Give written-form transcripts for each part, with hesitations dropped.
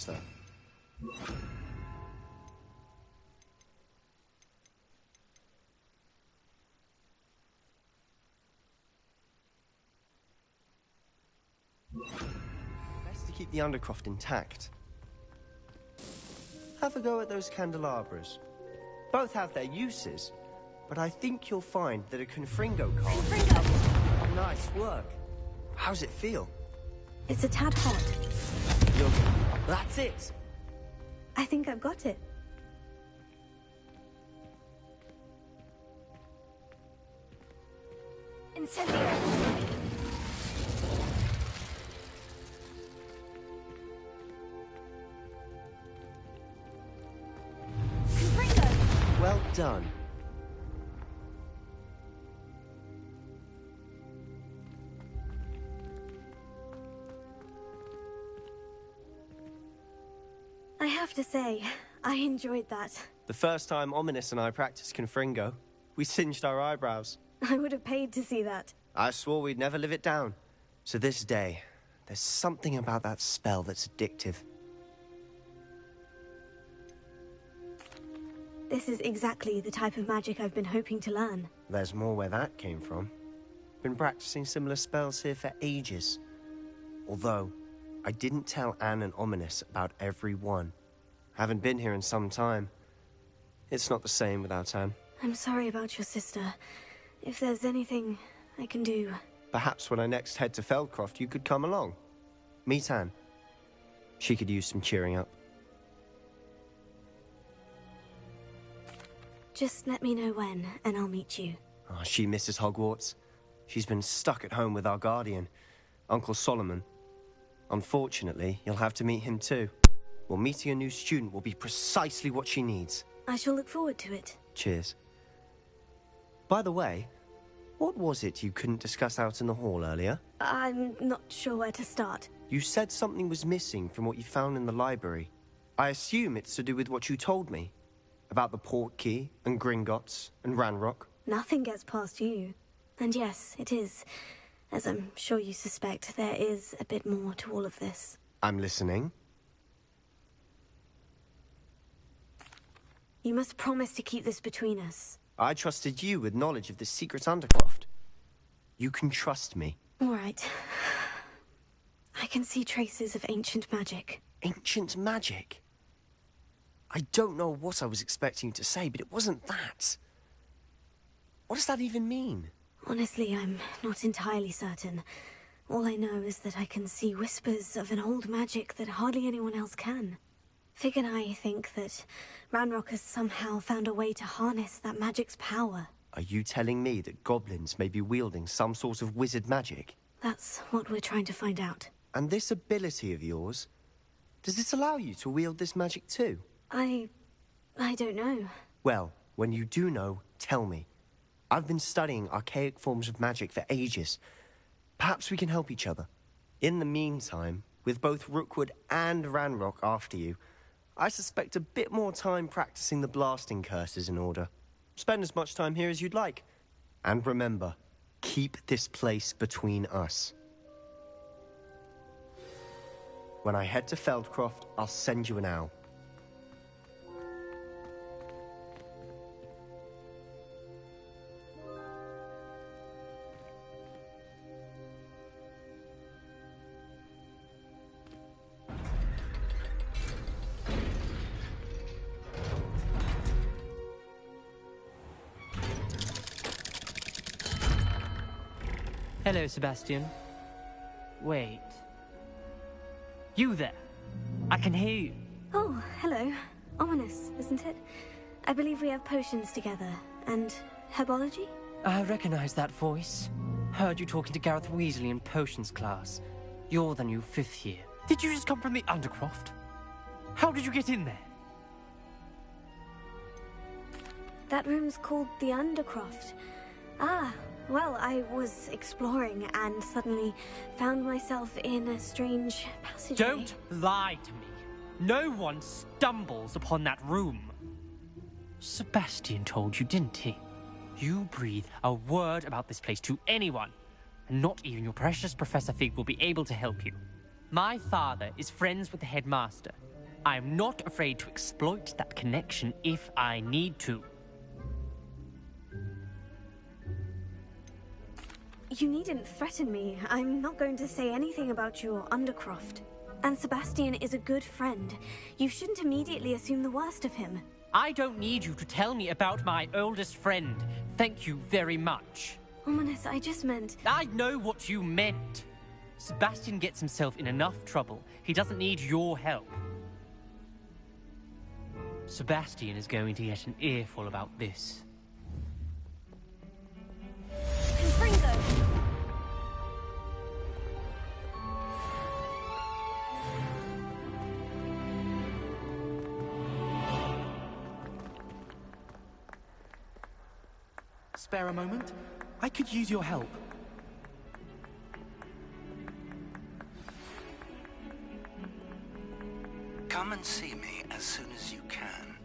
Master. Best to keep the Undercroft intact. Have a go at those candelabras. Both have their uses, but I think you'll find that a Confringo card... Confringo! Nice work. How's it feel? It's a tad hot. That's it! I think I've got it. Incendio! Confringo! Well done. I have to say, I enjoyed that. The first time Ominous and I practiced Confringo, we singed our eyebrows. I would have paid to see that. I swore we'd never live it down. To this day, there's something about that spell that's addictive. This is exactly the type of magic I've been hoping to learn. There's more where that came from. Been practicing similar spells here for ages. Although, I didn't tell Anne and Ominous about every one. Haven't been here in some time. It's not the same without Anne. I'm sorry about your sister. If there's anything I can do... Perhaps when I next head to Feldcroft, you could come along. Meet Anne. She could use some cheering up. Just let me know when, and I'll meet you. Oh, she misses Hogwarts. She's been stuck at home with our guardian, Uncle Solomon. Unfortunately, you'll have to meet him too. Well, meeting a new student will be precisely what she needs. I shall look forward to it. Cheers. By the way, what was it you couldn't discuss out in the hall earlier? I'm not sure where to start. You said something was missing from what you found in the library. I assume it's to do with what you told me. About the Portkey, and Gringotts, and Ranrock. Nothing gets past you. And yes, it is. As I'm sure you suspect, there is a bit more to all of this. I'm listening. You must promise to keep this between us. I trusted you with knowledge of the secret Undercroft. You can trust me. All right. I can see traces of ancient magic. Ancient magic? I don't know what I was expecting to say, but it wasn't that. What does that even mean? Honestly, I'm not entirely certain. All I know is that I can see whispers of an old magic that hardly anyone else can. Fig and I think that Ranrock has somehow found a way to harness that magic's power. Are you telling me that goblins may be wielding some sort of wizard magic? That's what we're trying to find out. And this ability of yours, does it allow you to wield this magic too? I don't know. Well, when you do know, tell me. I've been studying archaic forms of magic for ages. Perhaps we can help each other. In the meantime, with both Rookwood and Ranrock after you, I suspect a bit more time practicing the blasting curse is in order. Spend as much time here as you'd like. And remember, keep this place between us. When I head to Feldcroft, I'll send you an owl. Hello, Sebastian. Wait. You there? I can hear you. Oh, hello. Ominous, isn't it? I believe we have potions together. And herbology? I recognize that voice. Heard you talking to Gareth Weasley in potions class. You're the new 5th year. Did you just come from the Undercroft? How did you get in there? That room's called the Undercroft. Ah, well, I was exploring and suddenly found myself in a strange passageway. Don't lie to me. No one stumbles upon that room. Sebastian told you, didn't he? You breathe a word about this place to anyone, and not even your precious Professor Fig will be able to help you. My father is friends with the headmaster. I'm not afraid to exploit that connection if I need to. You needn't threaten me. I'm not going to say anything about your Undercroft. And Sebastian is a good friend. You shouldn't immediately assume the worst of him. I don't need you to tell me about my oldest friend. Thank you very much. Ominous, I just meant... I know what you meant. Sebastian gets himself in enough trouble. He doesn't need your help. Sebastian is going to get an earful about this. Confringo! Spare a moment? I could use your help. Come and see me as soon as you can.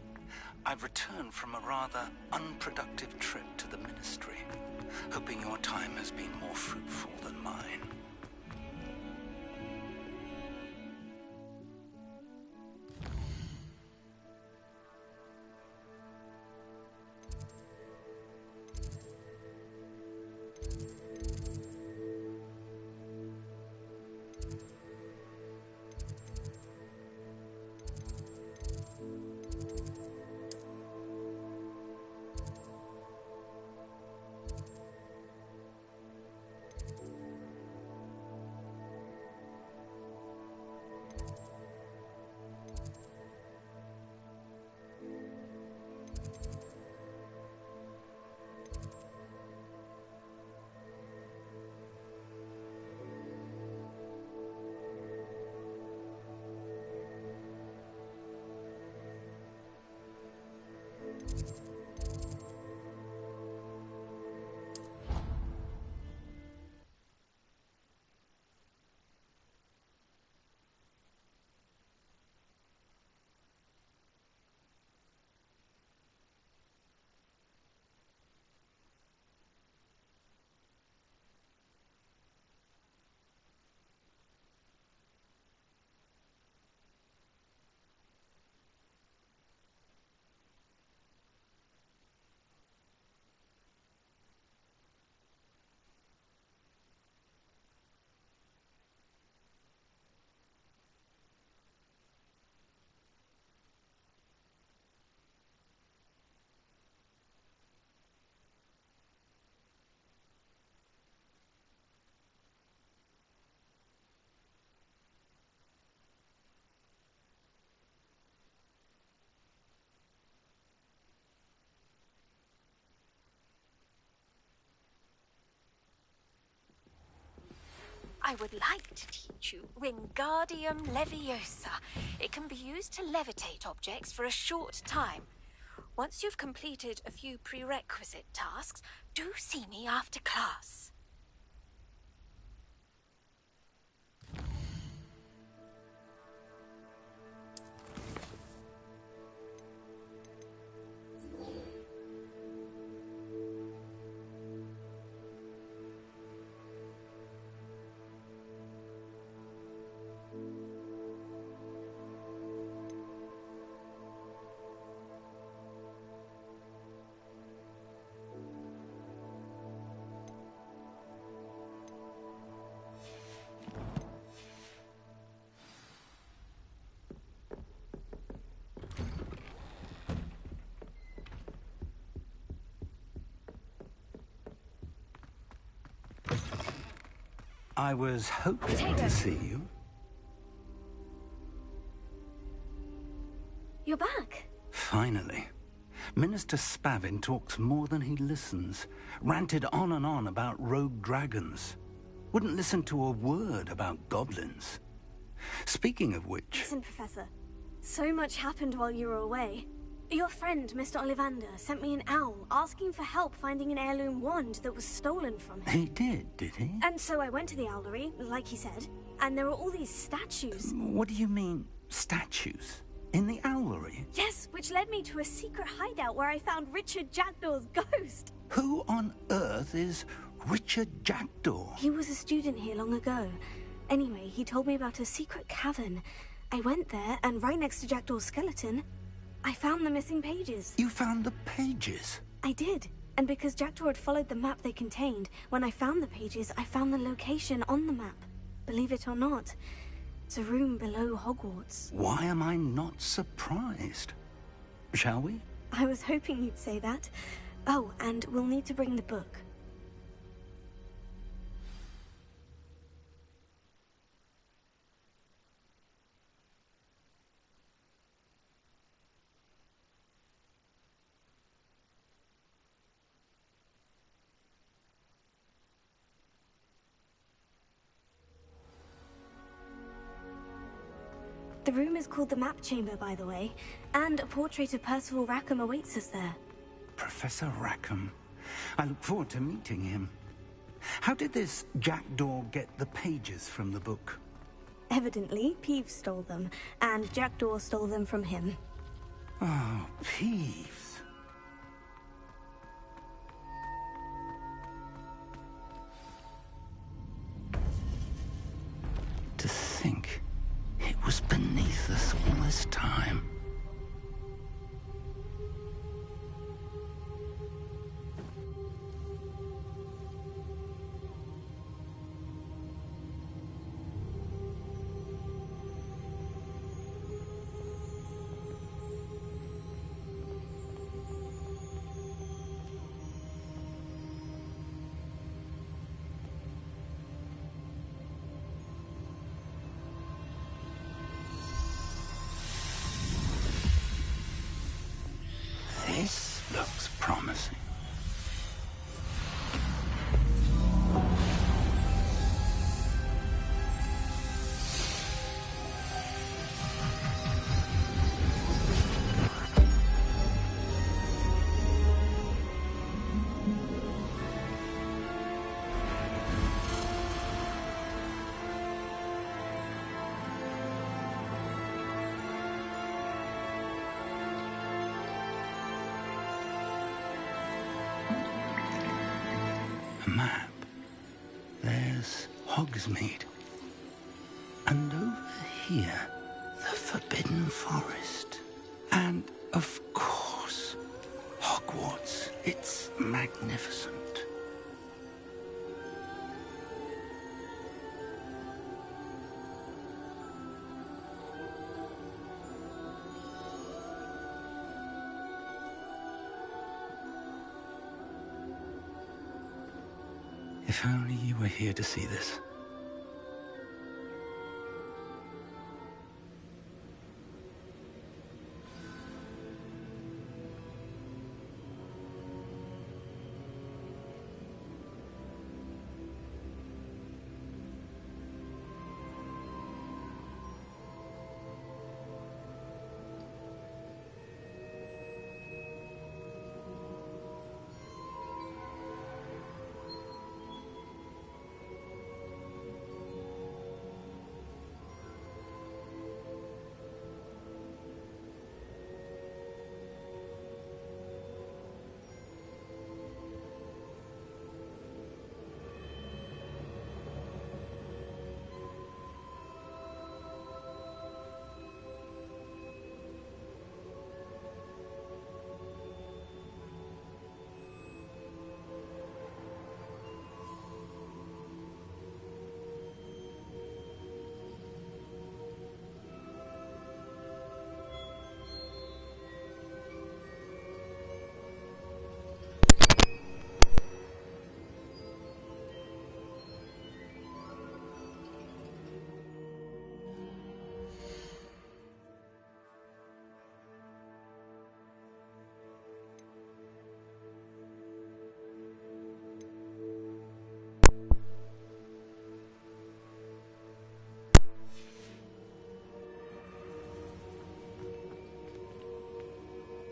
I've returned from a rather unproductive trip to the Ministry, hoping your time has been more fruitful than mine. I would like to teach you Wingardium Leviosa. It can be used to levitate objects for a short time. Once you've completed a few prerequisite tasks, do see me after class. I was hoping to see you. You're back. Finally. Minister Spavin talks more than he listens. Ranted on and on about rogue dragons. Wouldn't listen to a word about goblins. Speaking of which... Listen, Professor. So much happened while you were away. Your friend, Mr. Ollivander, sent me an owl asking for help finding an heirloom wand that was stolen from him. He did he? And so I went to the owlery, like he said, and there were all these statues. What do you mean, statues? In the owlery? Yes, which led me to a secret hideout where I found Richard Jackdaw's ghost. Who on earth is Richard Jackdaw? He was a student here long ago. Anyway, he told me about a secret cavern, I went there, and right next to Jackdaw's skeleton, I found the missing pages. You found the pages? I did. And because Jackdaw had followed the map they contained, when I found the pages, I found the location on the map. Believe it or not, it's a room below Hogwarts. Why am I not surprised? Shall we? I was hoping you'd say that. Oh, and we'll need to bring the book. The room is called the Map Chamber, by the way, and a portrait of Percival Rackham awaits us there. Professor Rackham. I look forward to meeting him. How did this Jackdaw get the pages from the book? Evidently, Peeves stole them, and Jackdaw stole them from him. Oh, Peeves. To think it was beneath us all this time. This looks promising. Map. There's Hogsmeade. And over here, the Forbidden Forest. And, of course, Hogwarts. It's magnificent. If only you were here to see this.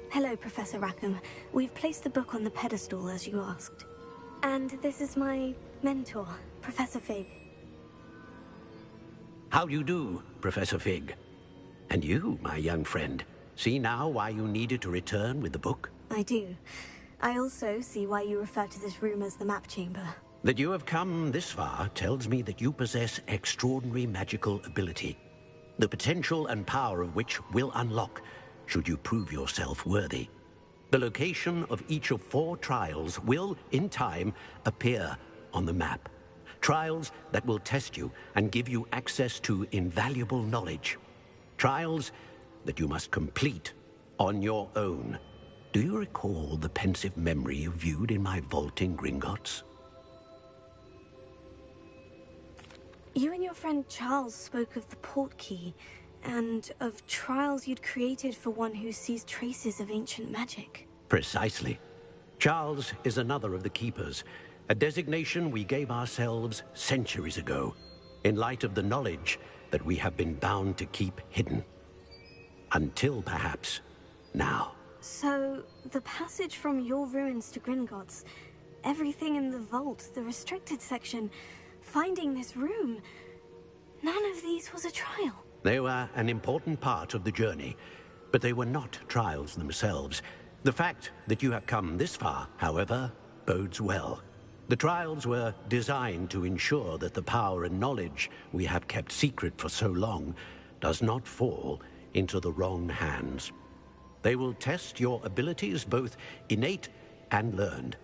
Hello, Professor Rackham. We've placed the book on the pedestal, as you asked. And this is my mentor, Professor Fig. How do you do, Professor Fig? And you, my young friend, see now why you needed to return with the book? I do. I also see why you refer to this room as the Map Chamber. That you have come this far tells me that you possess extraordinary magical ability. the potential and power of which will unlock should you prove yourself worthy. The location of each of 4 trials will, in time, appear on the map. Trials that will test you and give you access to invaluable knowledge. Trials that you must complete on your own. Do you recall the pensive memory you viewed in my vault in Gringotts? You and your friend Charles spoke of the portkey, and of trials you'd created for one who sees traces of ancient magic. Precisely. Charles is another of the Keepers, a designation we gave ourselves centuries ago, in light of the knowledge that we have been bound to keep hidden. Until, perhaps, now. So, the passage from your ruins to Gringotts, everything in the vault, the restricted section, finding this room, none of these was a trial. They were an important part of the journey, but they were not trials themselves. The fact that you have come this far, however, bodes well. The trials were designed to ensure that the power and knowledge we have kept secret for so long does not fall into the wrong hands. They will test your abilities, both innate and learned.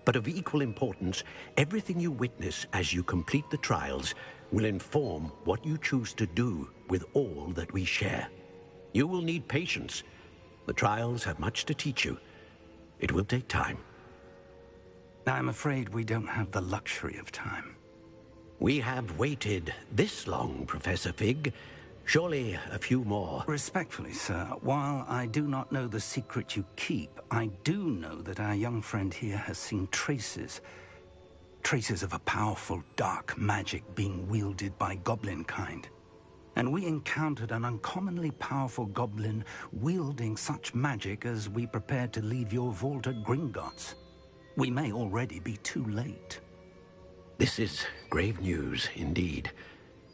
But of equal importance, everything you witness as you complete the trials will inform what you choose to do with all that we share. You will need patience. The trials have much to teach you. It will take time. I'm afraid we don't have the luxury of time. We have waited this long, Professor Fig. Surely a few more. Respectfully, sir, while I do not know the secret you keep, I do know that our young friend here has seen traces of a powerful dark magic being wielded by goblin kind. And we encountered an uncommonly powerful goblin wielding such magic as we prepared to leave your vault at Gringotts. We may already be too late. This is grave news indeed.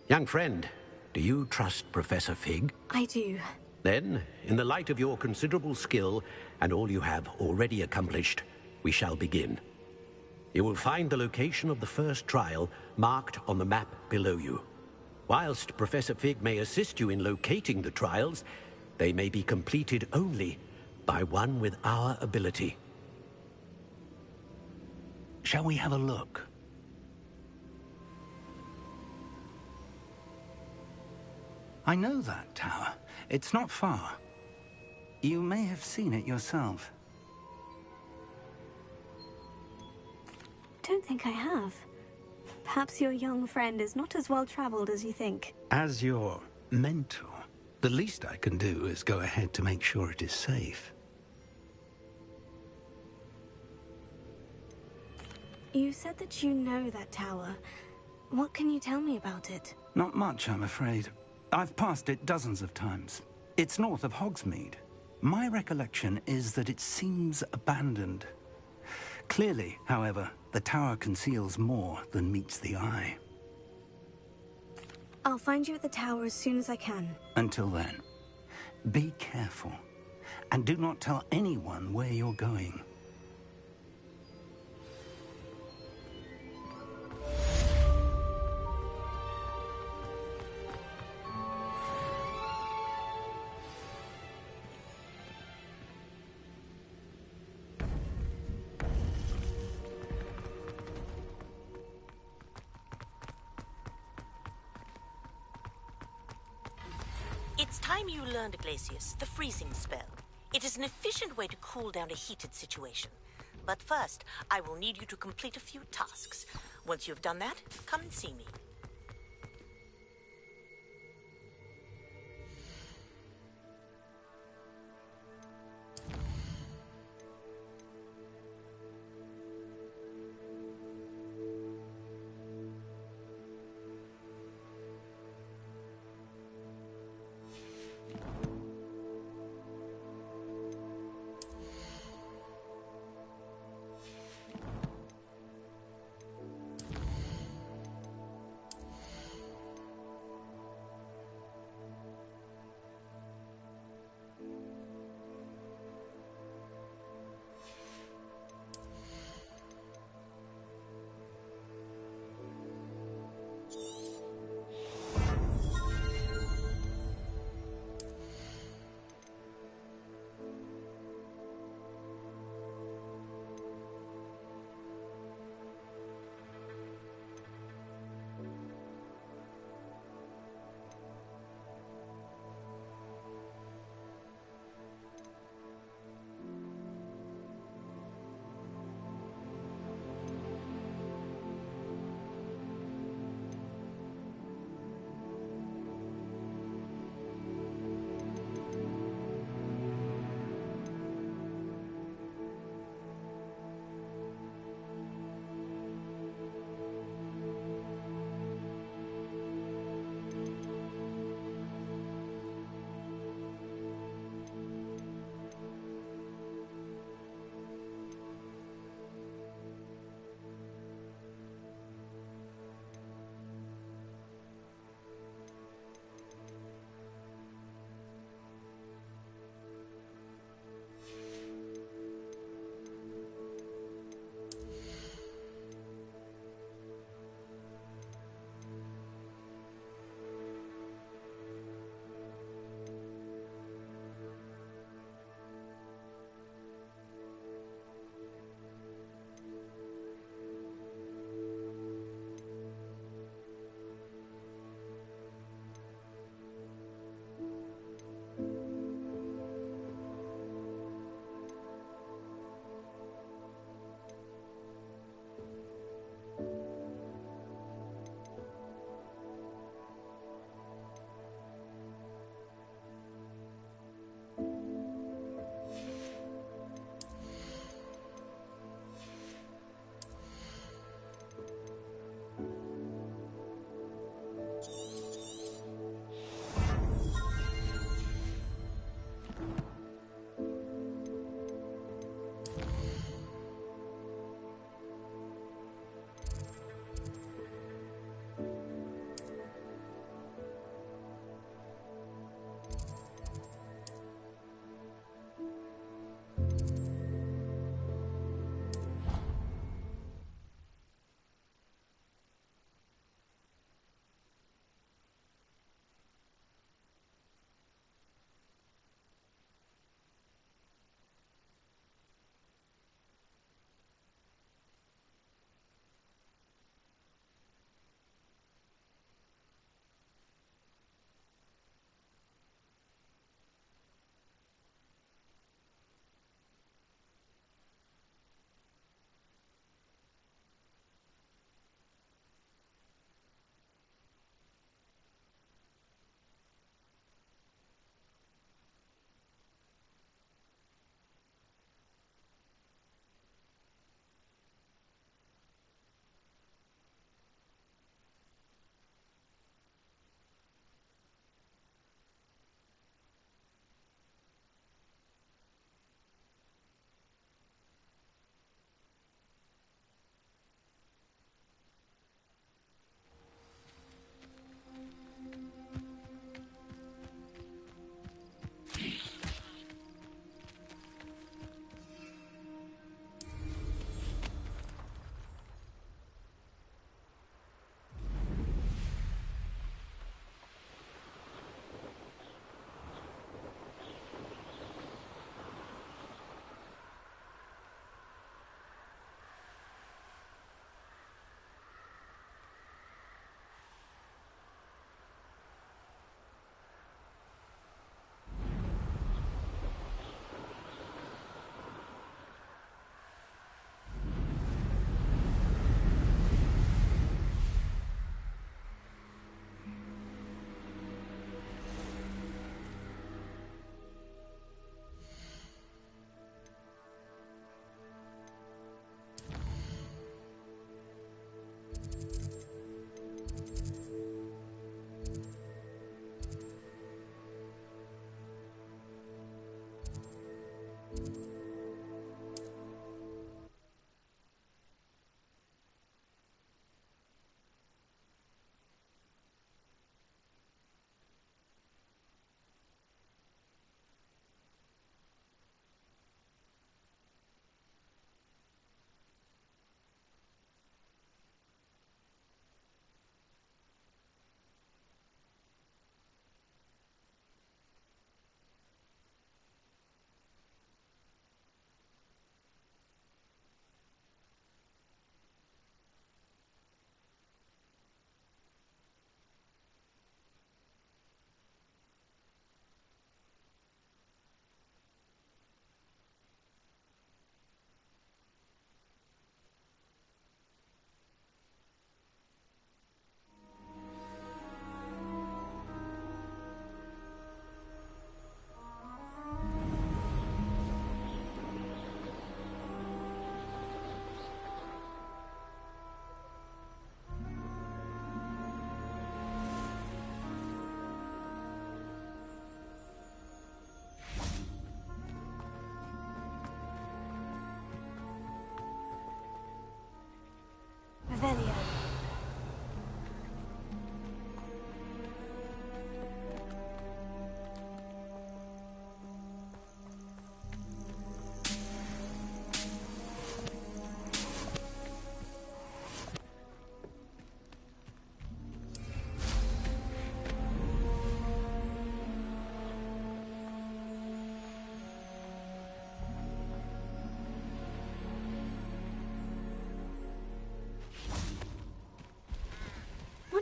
Young friend, do you trust Professor Fig? I do. Then, in the light of your considerable skill and all you have already accomplished, we shall begin. You will find the location of the first trial marked on the map below you. Whilst Professor Fig may assist you in locating the trials, they may be completed only by one with our ability. Shall we have a look? I know that tower. It's not far. You may have seen it yourself. Don't think I have. Perhaps your young friend is not as well traveled as you think. As your mentor, the least I can do is go ahead to make sure it is safe. You said that you know that tower. What can you tell me about it? Not much, I'm afraid. I've passed it dozens of times. It's north of Hogsmeade. My recollection is that it seems abandoned. Clearly, however, the tower conceals more than meets the eye. I'll find you at the tower as soon as I can. Until then, be careful, and do not tell anyone where you're going. It's time you learned, Glacius, the freezing spell. It is an efficient way to cool down a heated situation. But first, I will need you to complete a few tasks. Once you've done that, come and see me.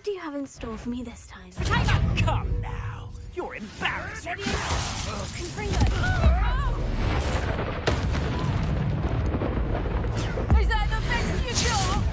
do you have in store for me this time? Come now. You're embarrassing. Confringo! Is that the best you got?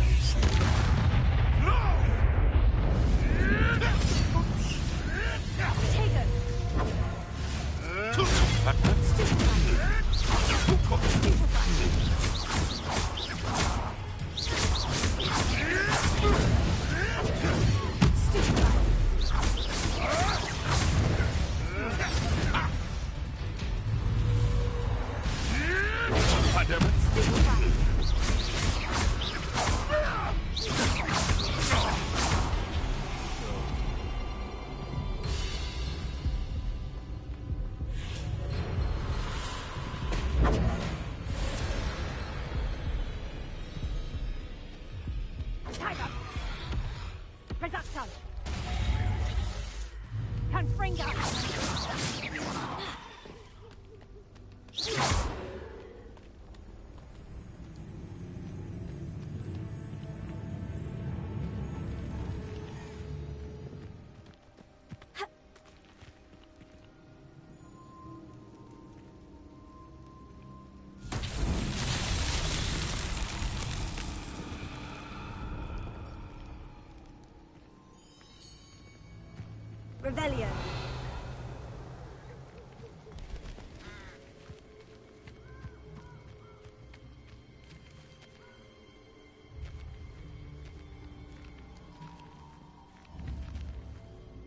Revelio.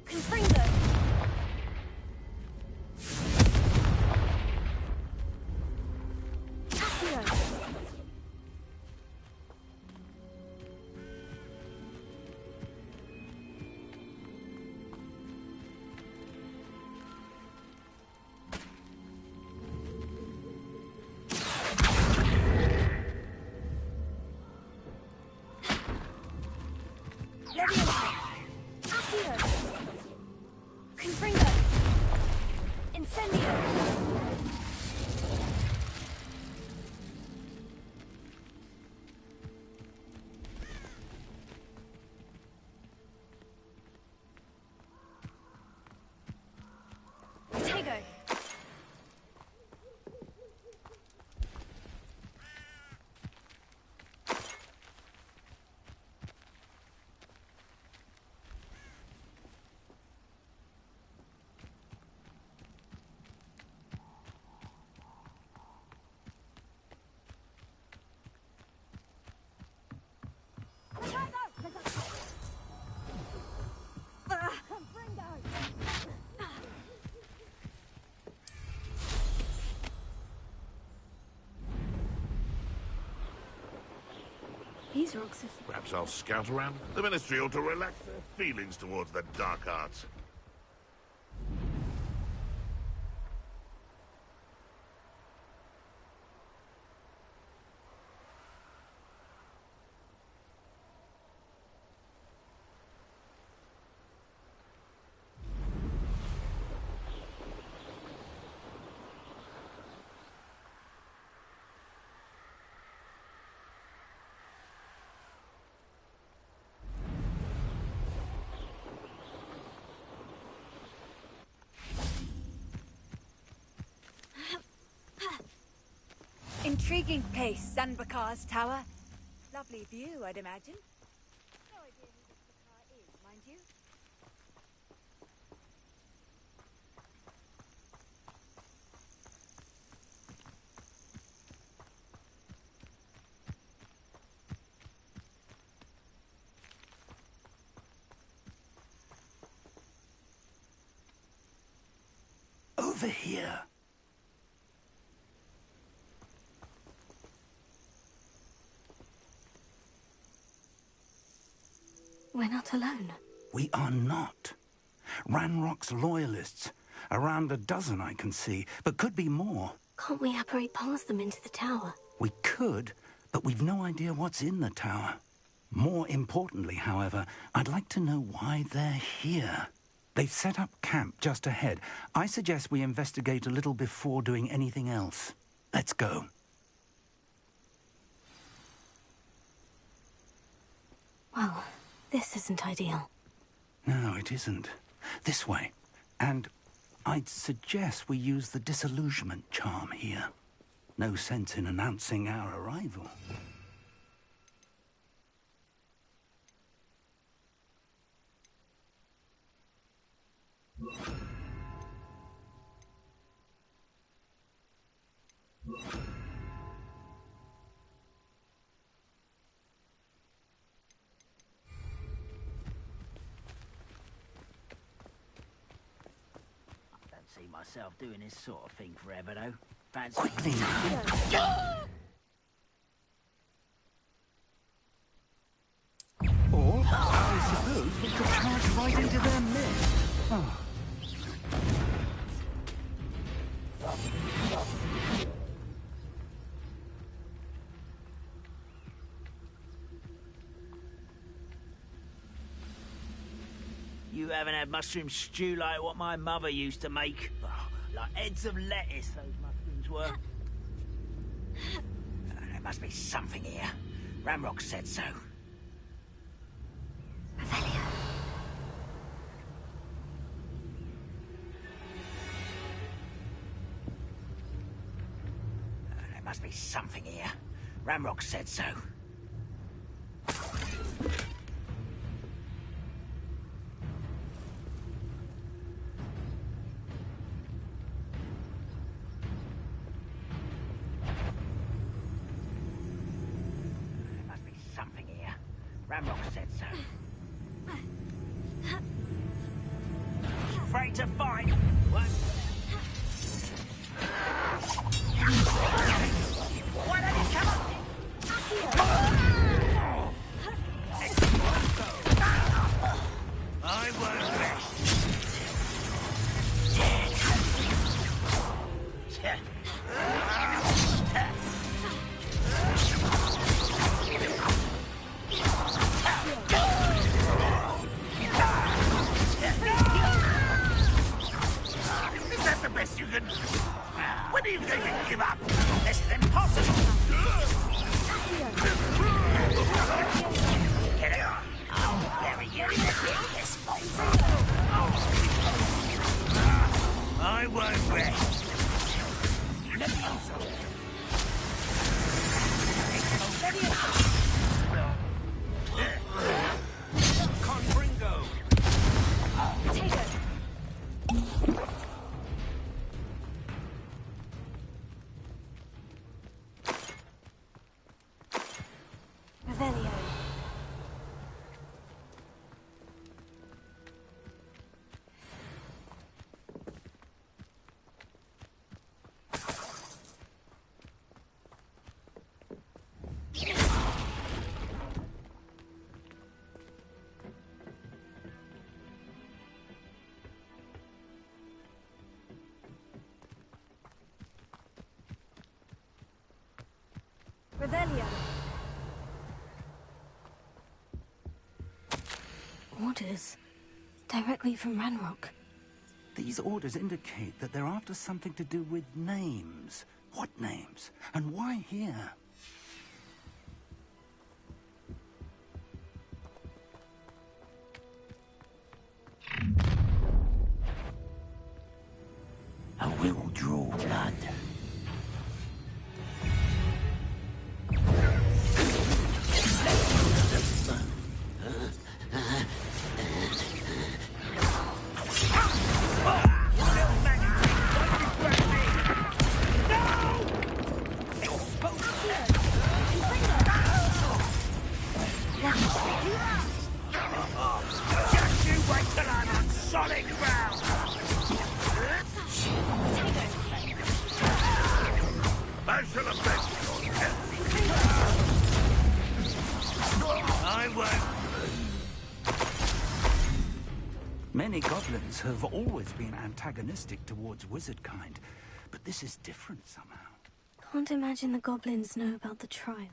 Confringo. Accio. Leviosa. Accio. Confringo. Incendio. Tego. These rocks have... Perhaps I'll scout around. The Ministry ought to relax their feelings towards the dark arts. Intriguing place, Zanbakar's tower. Lovely view, I'd imagine. No idea who this Bakar is, mind you. Over here. We're not alone. We are not. Ranrock's loyalists. Around a dozen I can see, but could be more. Can't we apparate past them into the tower? We could, but we've no idea what's in the tower. More importantly, however, I'd like to know why they're here. They've set up camp just ahead. I suggest we investigate a little before doing anything else. Let's go. Well, this isn't ideal. No, it isn't. This way. And I'd suggest we use the disillusionment charm here. No sense in announcing our arrival. See myself doing this sort of thing forever, though. Fancy. Quickly now. Or, I suppose we could charge right into their midst. Oh. You haven't had mushroom stew like what my mother used to make. Oh, like heads of lettuce, those mushrooms were. There must be something here. Ranrock said so. Revelio. There must be something here. Ranrock said so. Ranrock said so. Afraid to fight. What? Why don't you come up? I won't rest. When are you going to give up? This is impossible! Get on! I'll bury you in this I won't rest! Confringo! Potato! Revelio. Revelio. Orders. Directly from Ranrock. These orders indicate that they're after something to do with names. What names? And why here? I will draw blood. Many goblins have always been antagonistic towards wizard kind, but this is different somehow. Can't imagine the goblins know about the trial.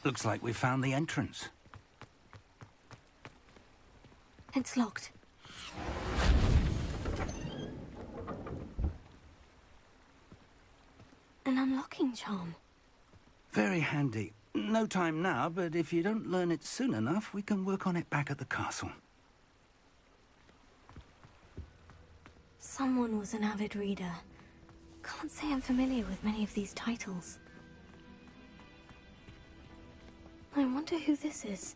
Looks like we found the entrance. It's locked. locking charm. Very handy. No time now, but if you don't learn it soon enough, we can work on it back at the castle. Someone was an avid reader. Can't say I'm familiar with many of these titles. I wonder who this is.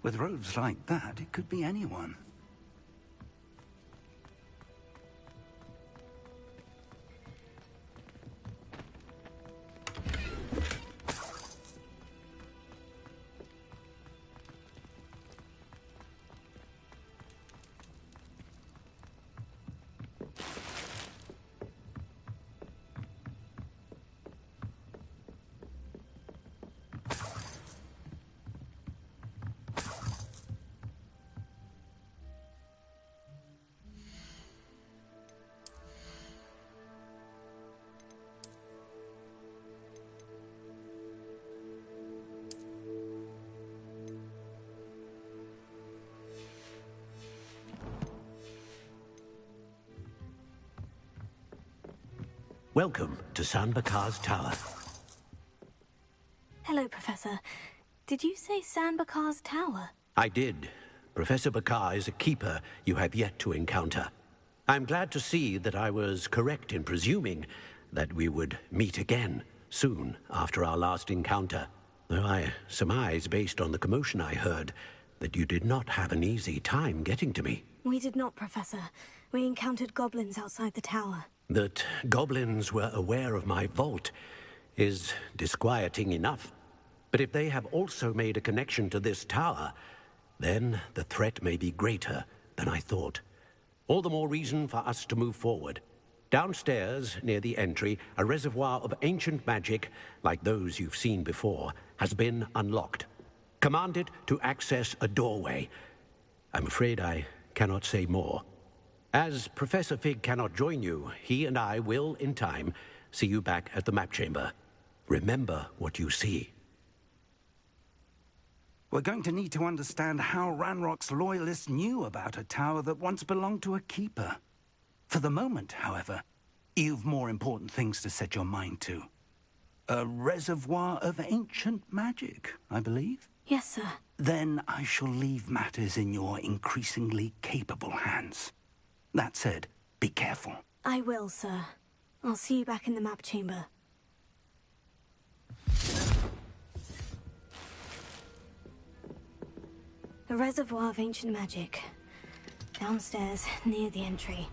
With robes like that, it could be anyone. Welcome to San Bakar's Tower. Hello, Professor. Did you say San Bakar's Tower? I did. Professor Bakar is a keeper you have yet to encounter. I'm glad to see that I was correct in presuming that we would meet again soon after our last encounter. Though I surmise, based on the commotion I heard, that you did not have an easy time getting to me. We did not, Professor. We encountered goblins outside the tower. That goblins were aware of my vault is disquieting enough. But if they have also made a connection to this tower, then the threat may be greater than I thought. All the more reason for us to move forward. Downstairs, near the entry, a reservoir of ancient magic, like those you've seen before, has been unlocked. Commanded to access a doorway. I'm afraid I cannot say more. As Professor Fig cannot join you, he and I will, in time, see you back at the map chamber. Remember what you see. We're going to need to understand how Ranrock's loyalists knew about a tower that once belonged to a keeper. For the moment, however, you've more important things to set your mind to. A reservoir of ancient magic, I believe? Yes, sir. Then I shall leave matters in your increasingly capable hands. That said, be careful. I will, sir. I'll see you back in the map chamber. A reservoir of ancient magic. Downstairs, near the entry.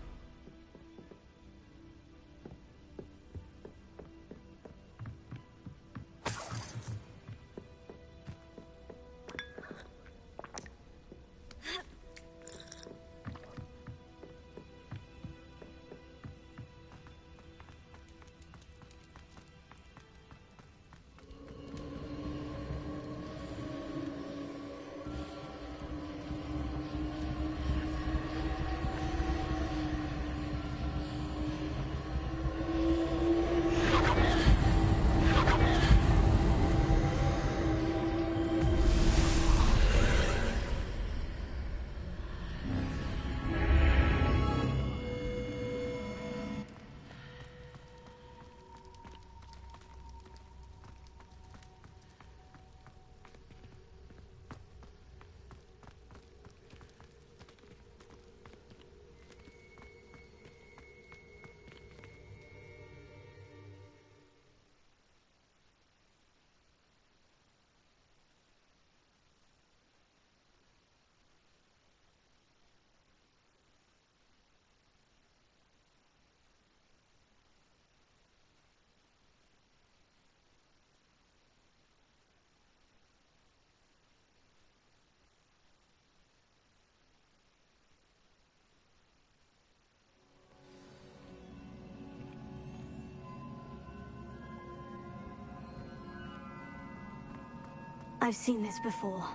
I've seen this before.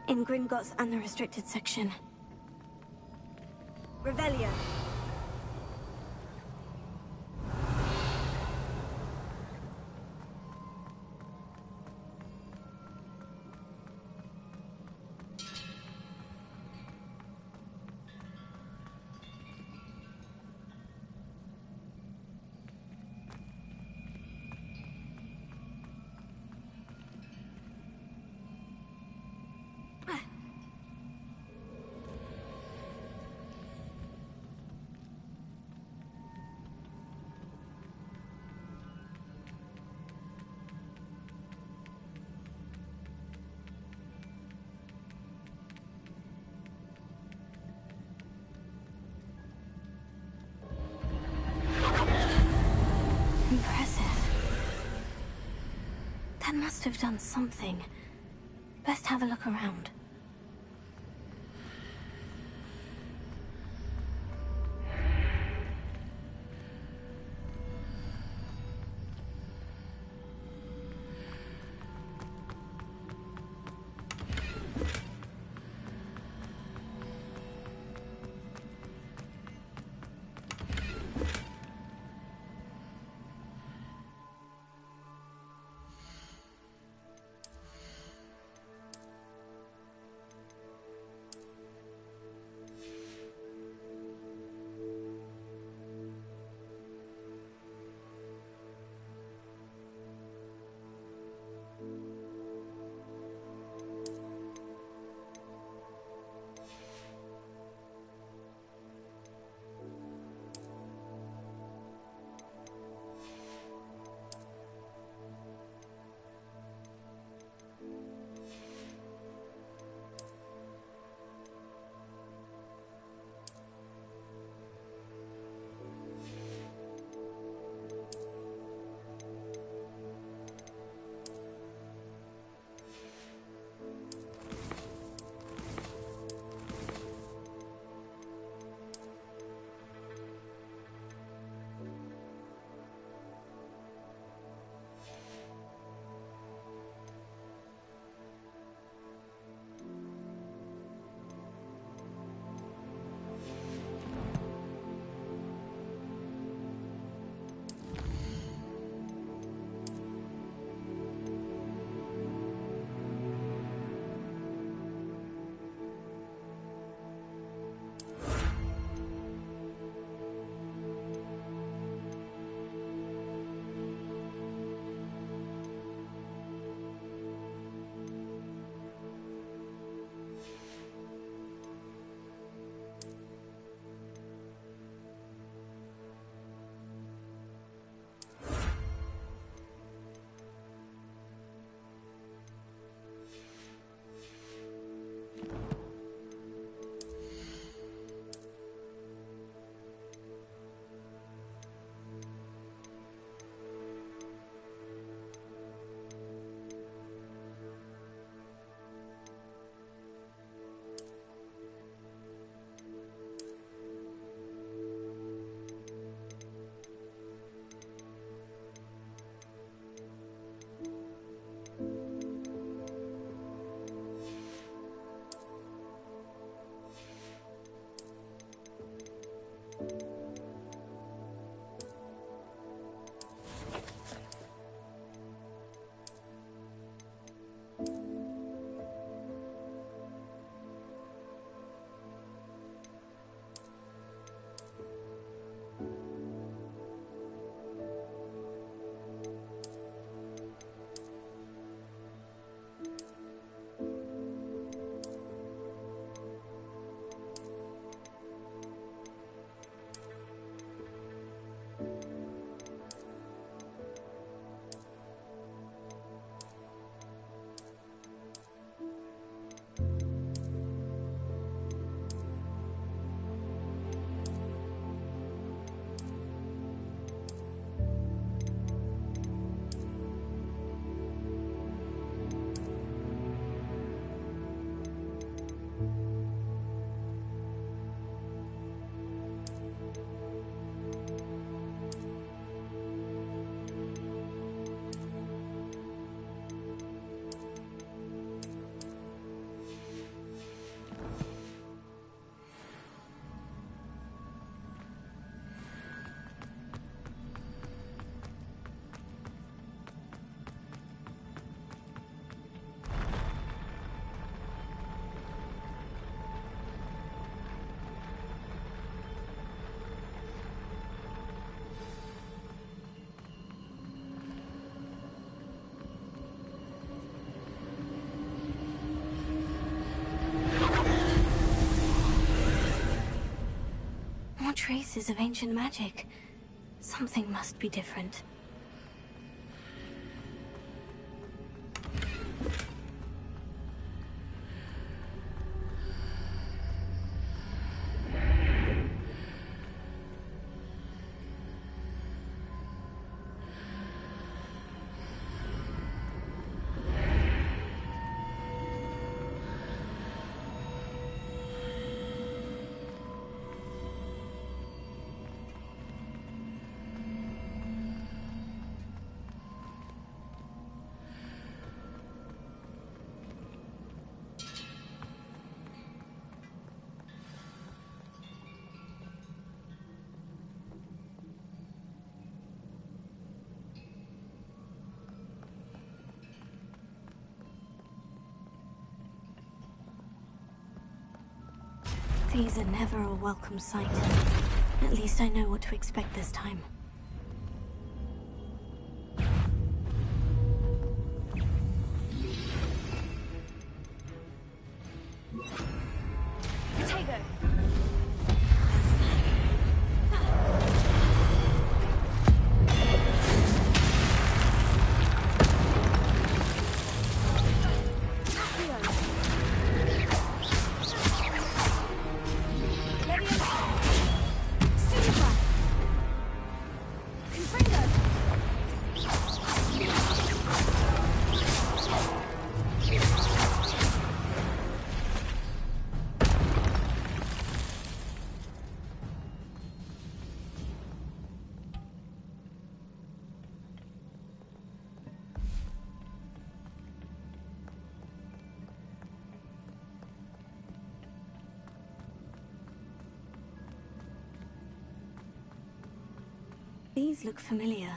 In Gringotts and the restricted section. Revelio. That must have done something. Best have a look around. Traces of ancient magic. Something must be different. These are never a welcome sight. At least I know what to expect this time. Potato! These look familiar.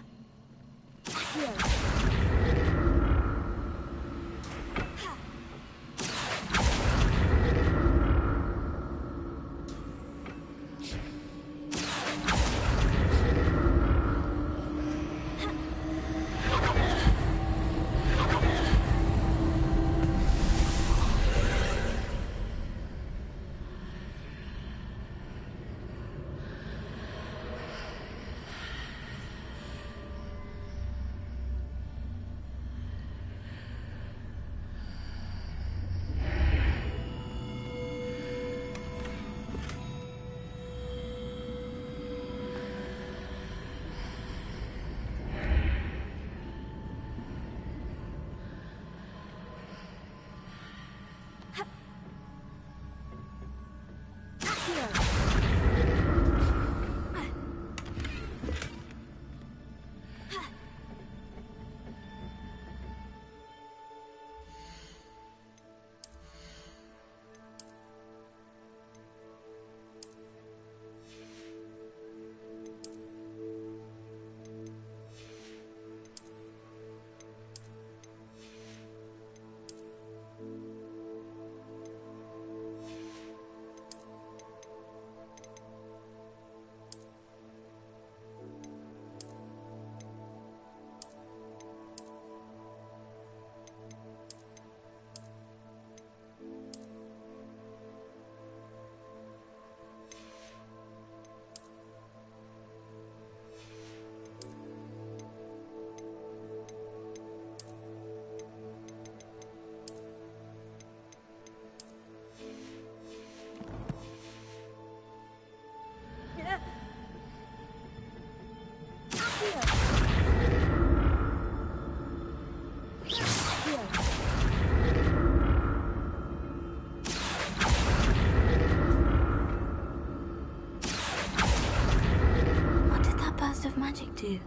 Magic do?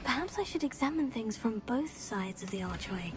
Perhaps I should examine things from both sides of the archway.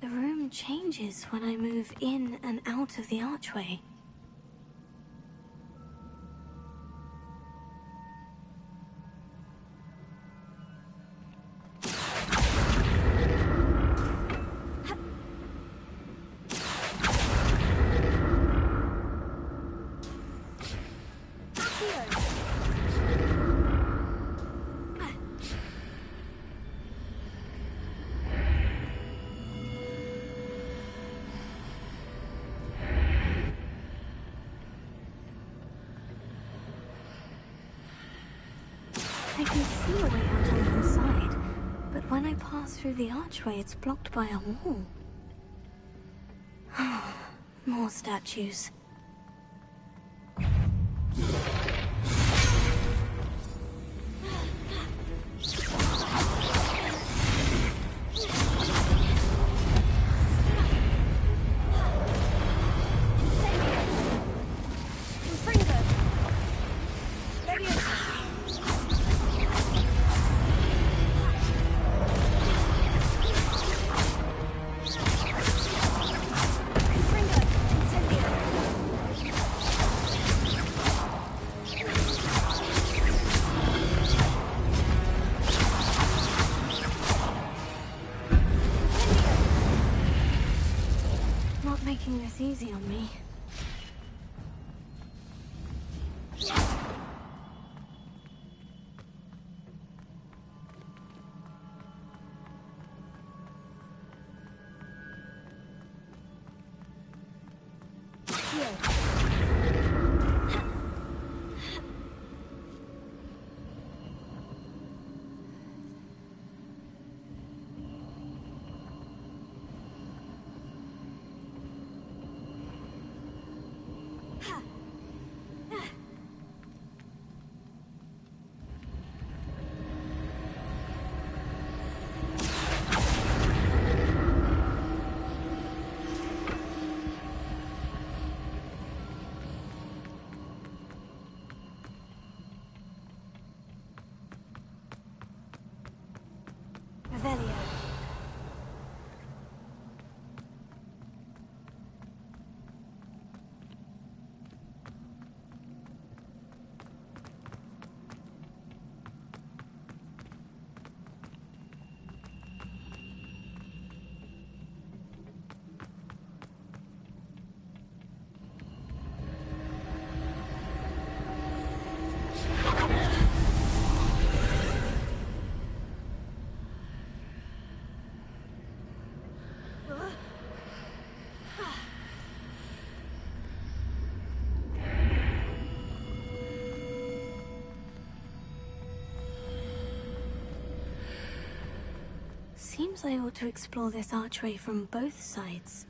The room changes when I move in and out of the archway. I can see a way out on one side, but when I pass through the archway, it's blocked by a wall. More statues. making this easy on me. Revelio. Seems I ought to explore this archway from both sides.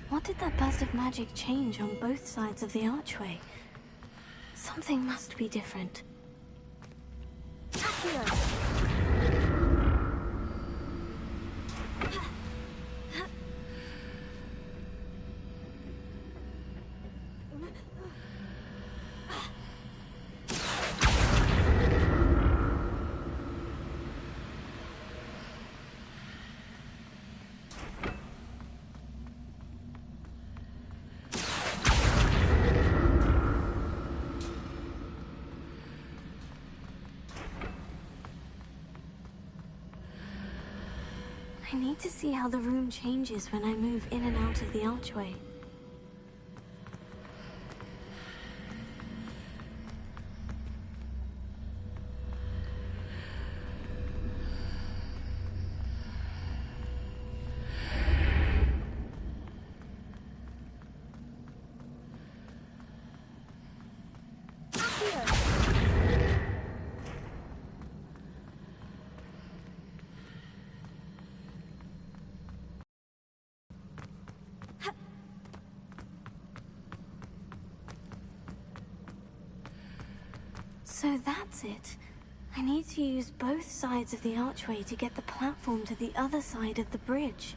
What did that burst of magic change on both sides of the archway? Something must be different. Accio! I need to see how the room changes when I move in and out of the archway. So that's it. I need to use both sides of the archway to get the platform to the other side of the bridge.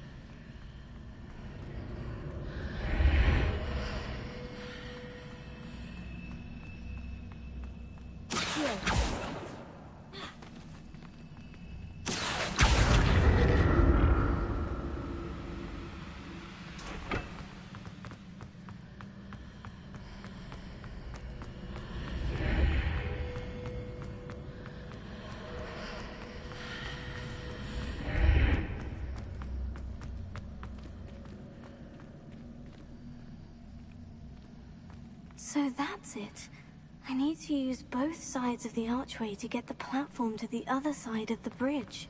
So that's it. I need to use both sides of the archway to get the platform to the other side of the bridge.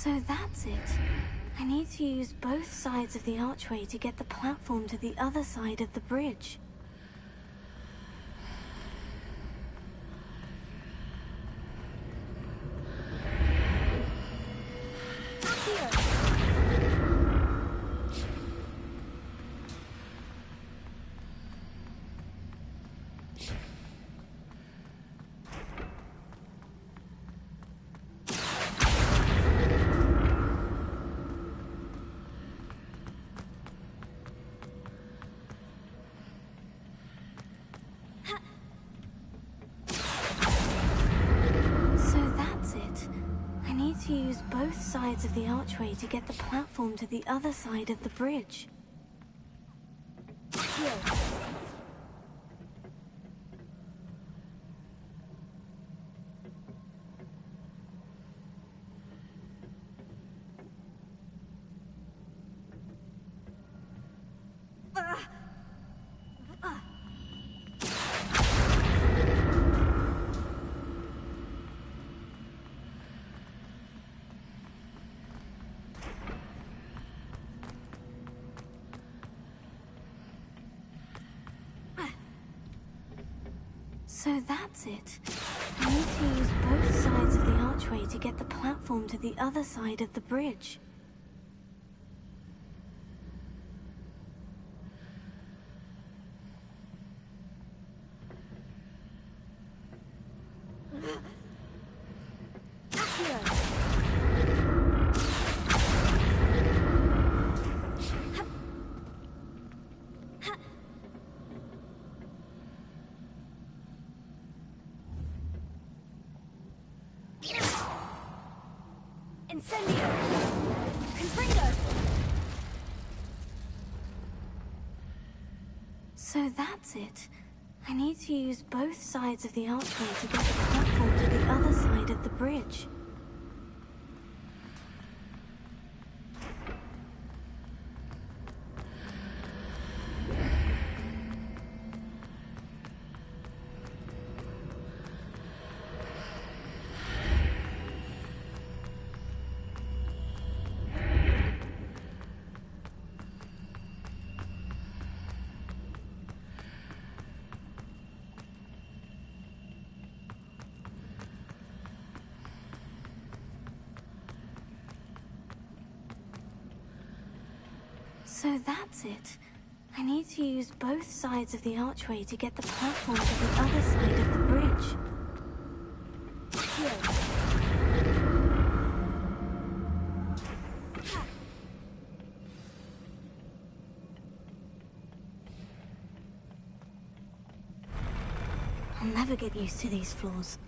So that's it. I need to use both sides of the archway to get the platform to the other side of the bridge. To use both sides of the archway to get the platform to the other side of the bridge. So that's it. I need to use both sides of the archway to get the platform to the other side of the bridge. Incendio! Confringo! So that's it. I need to use both sides of the archway to get the platform to the other side of the bridge. So that's it. I need to use both sides of the archway to get the platform to the other side of the bridge. I'll never get used to these floors.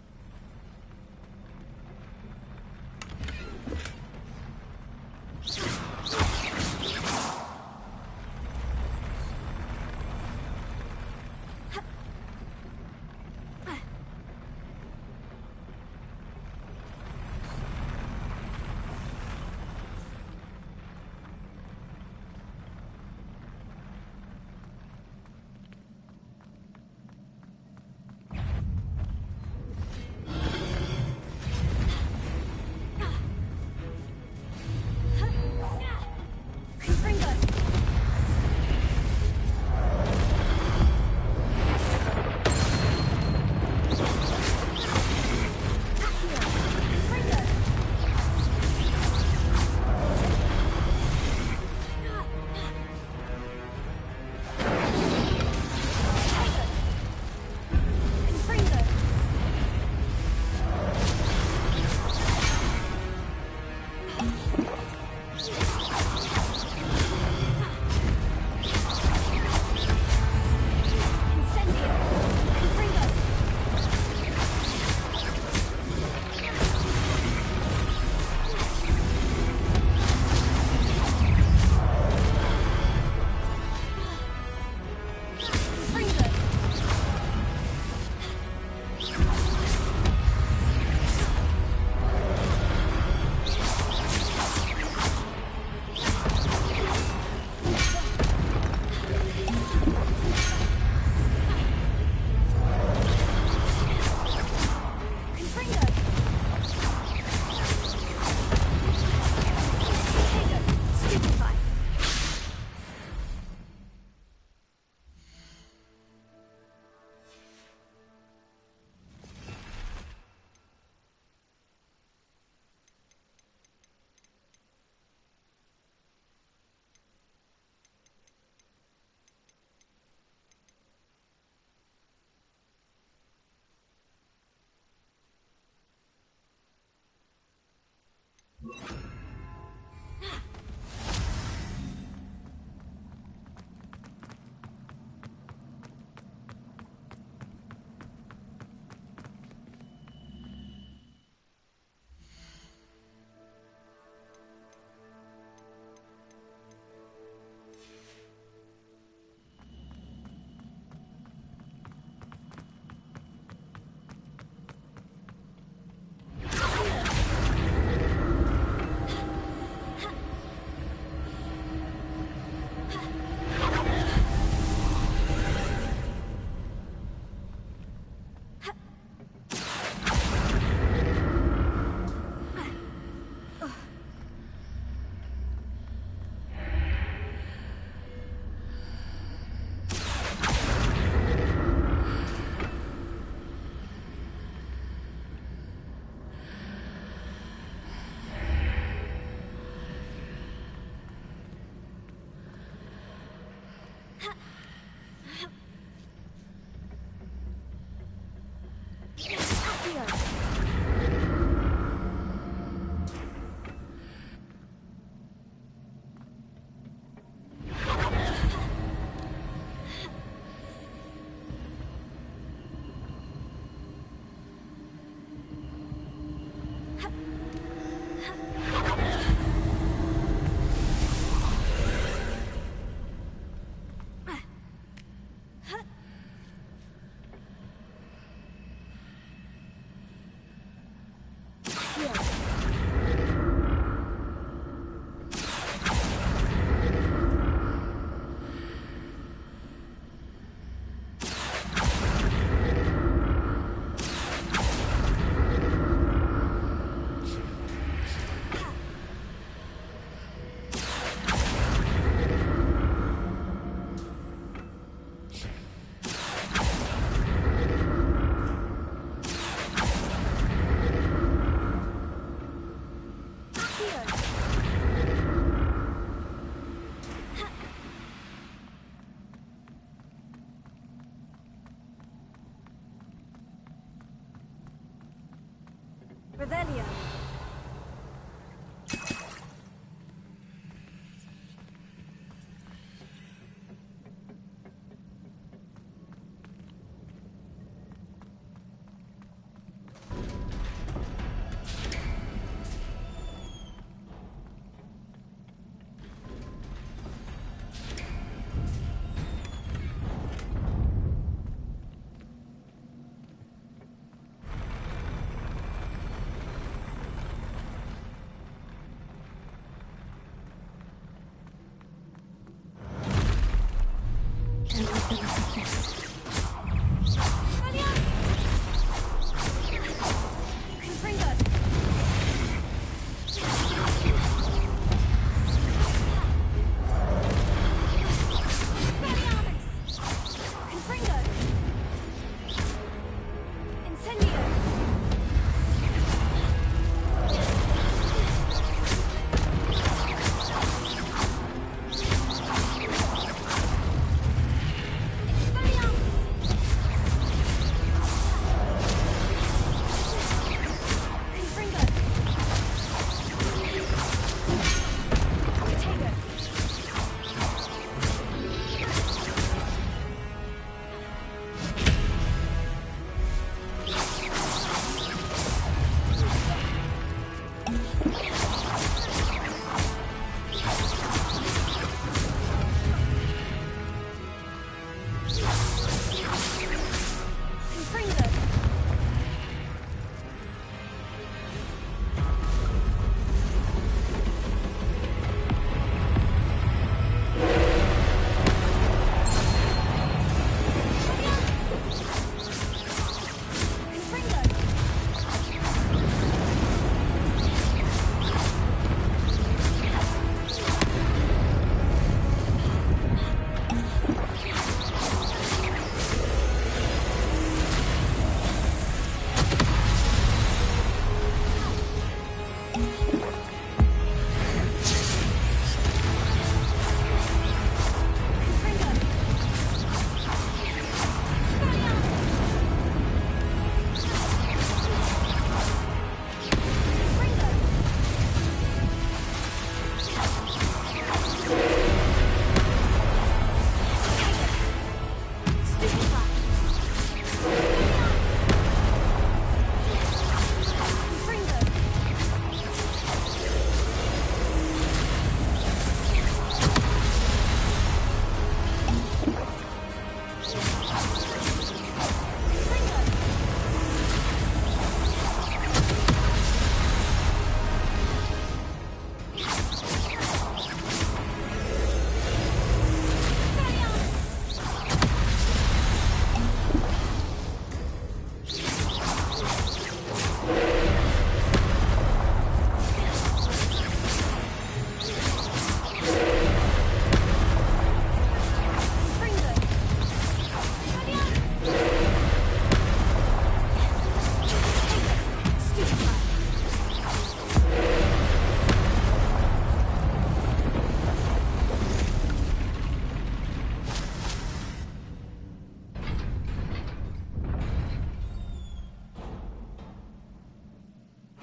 Revelio.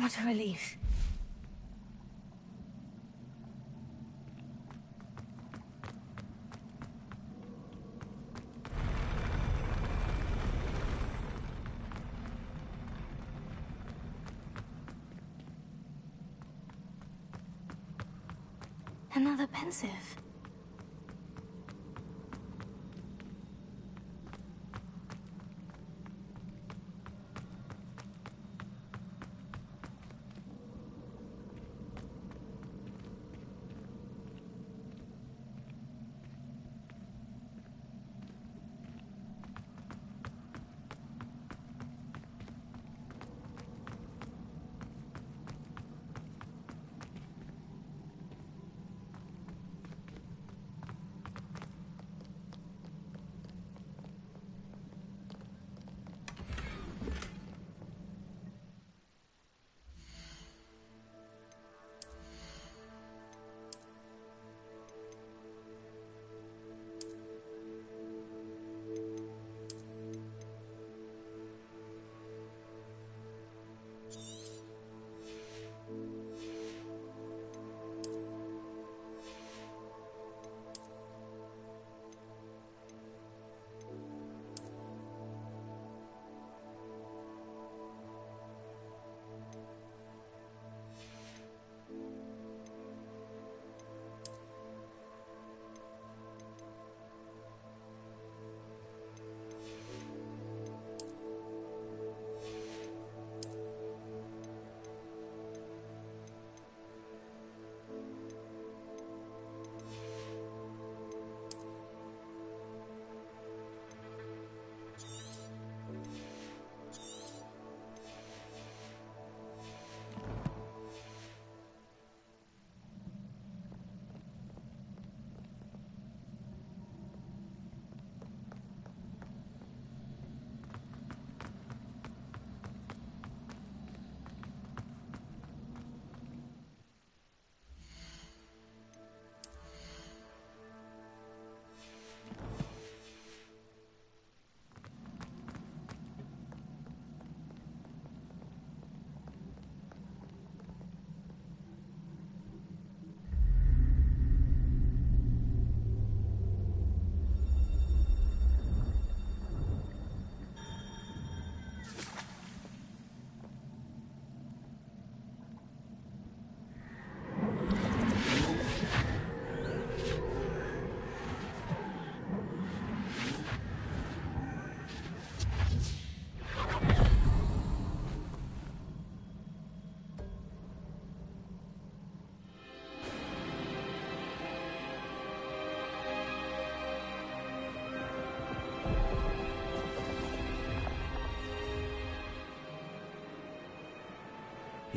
What a relief. Another pensive.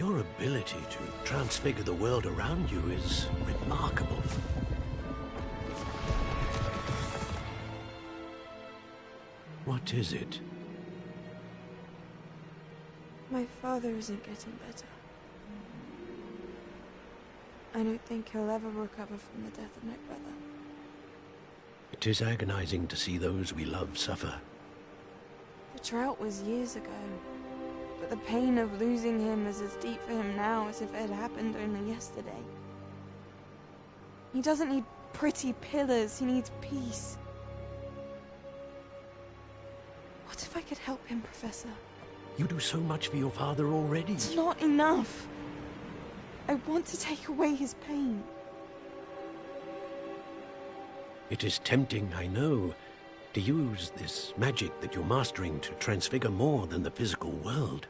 Your ability to transfigure the world around you is remarkable. What is it? My father isn't getting better. I don't think he'll ever recover from the death of my brother. It is agonizing to see those we love suffer. The drought was years ago, but the pain of losing him is as deep for him now as if it had happened only yesterday. He doesn't need pretty pillars, he needs peace. What if I could help him, Professor? You do so much for your father already. It's not enough. I want to take away his pain. It is tempting, I know, to use this magic that you're mastering to transfigure more than the physical world.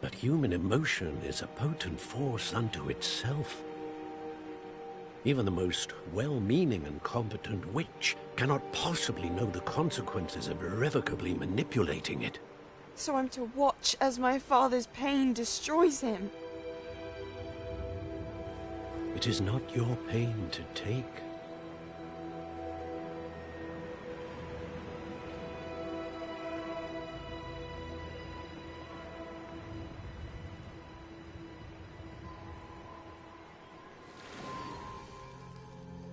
But human emotion is a potent force unto itself. Even the most well-meaning and competent witch cannot possibly know the consequences of irrevocably manipulating it. So I'm to watch as my father's pain destroys him. It is not your pain to take.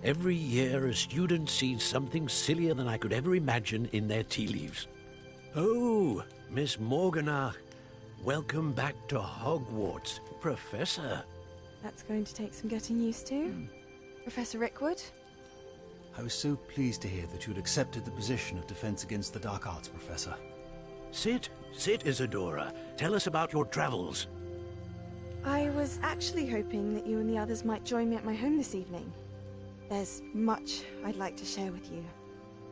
Every year, a student sees something sillier than I could ever imagine in their tea leaves. Oh, Miss Morganach, welcome back to Hogwarts, Professor. That's going to take some getting used to. Professor Rickwood? I was so pleased to hear that you'd accepted the position of Defense Against the Dark Arts, Professor. Sit, Isadora. Tell us about your travels. I was actually hoping that you and the others might join me at my home this evening. There's much I'd like to share with you.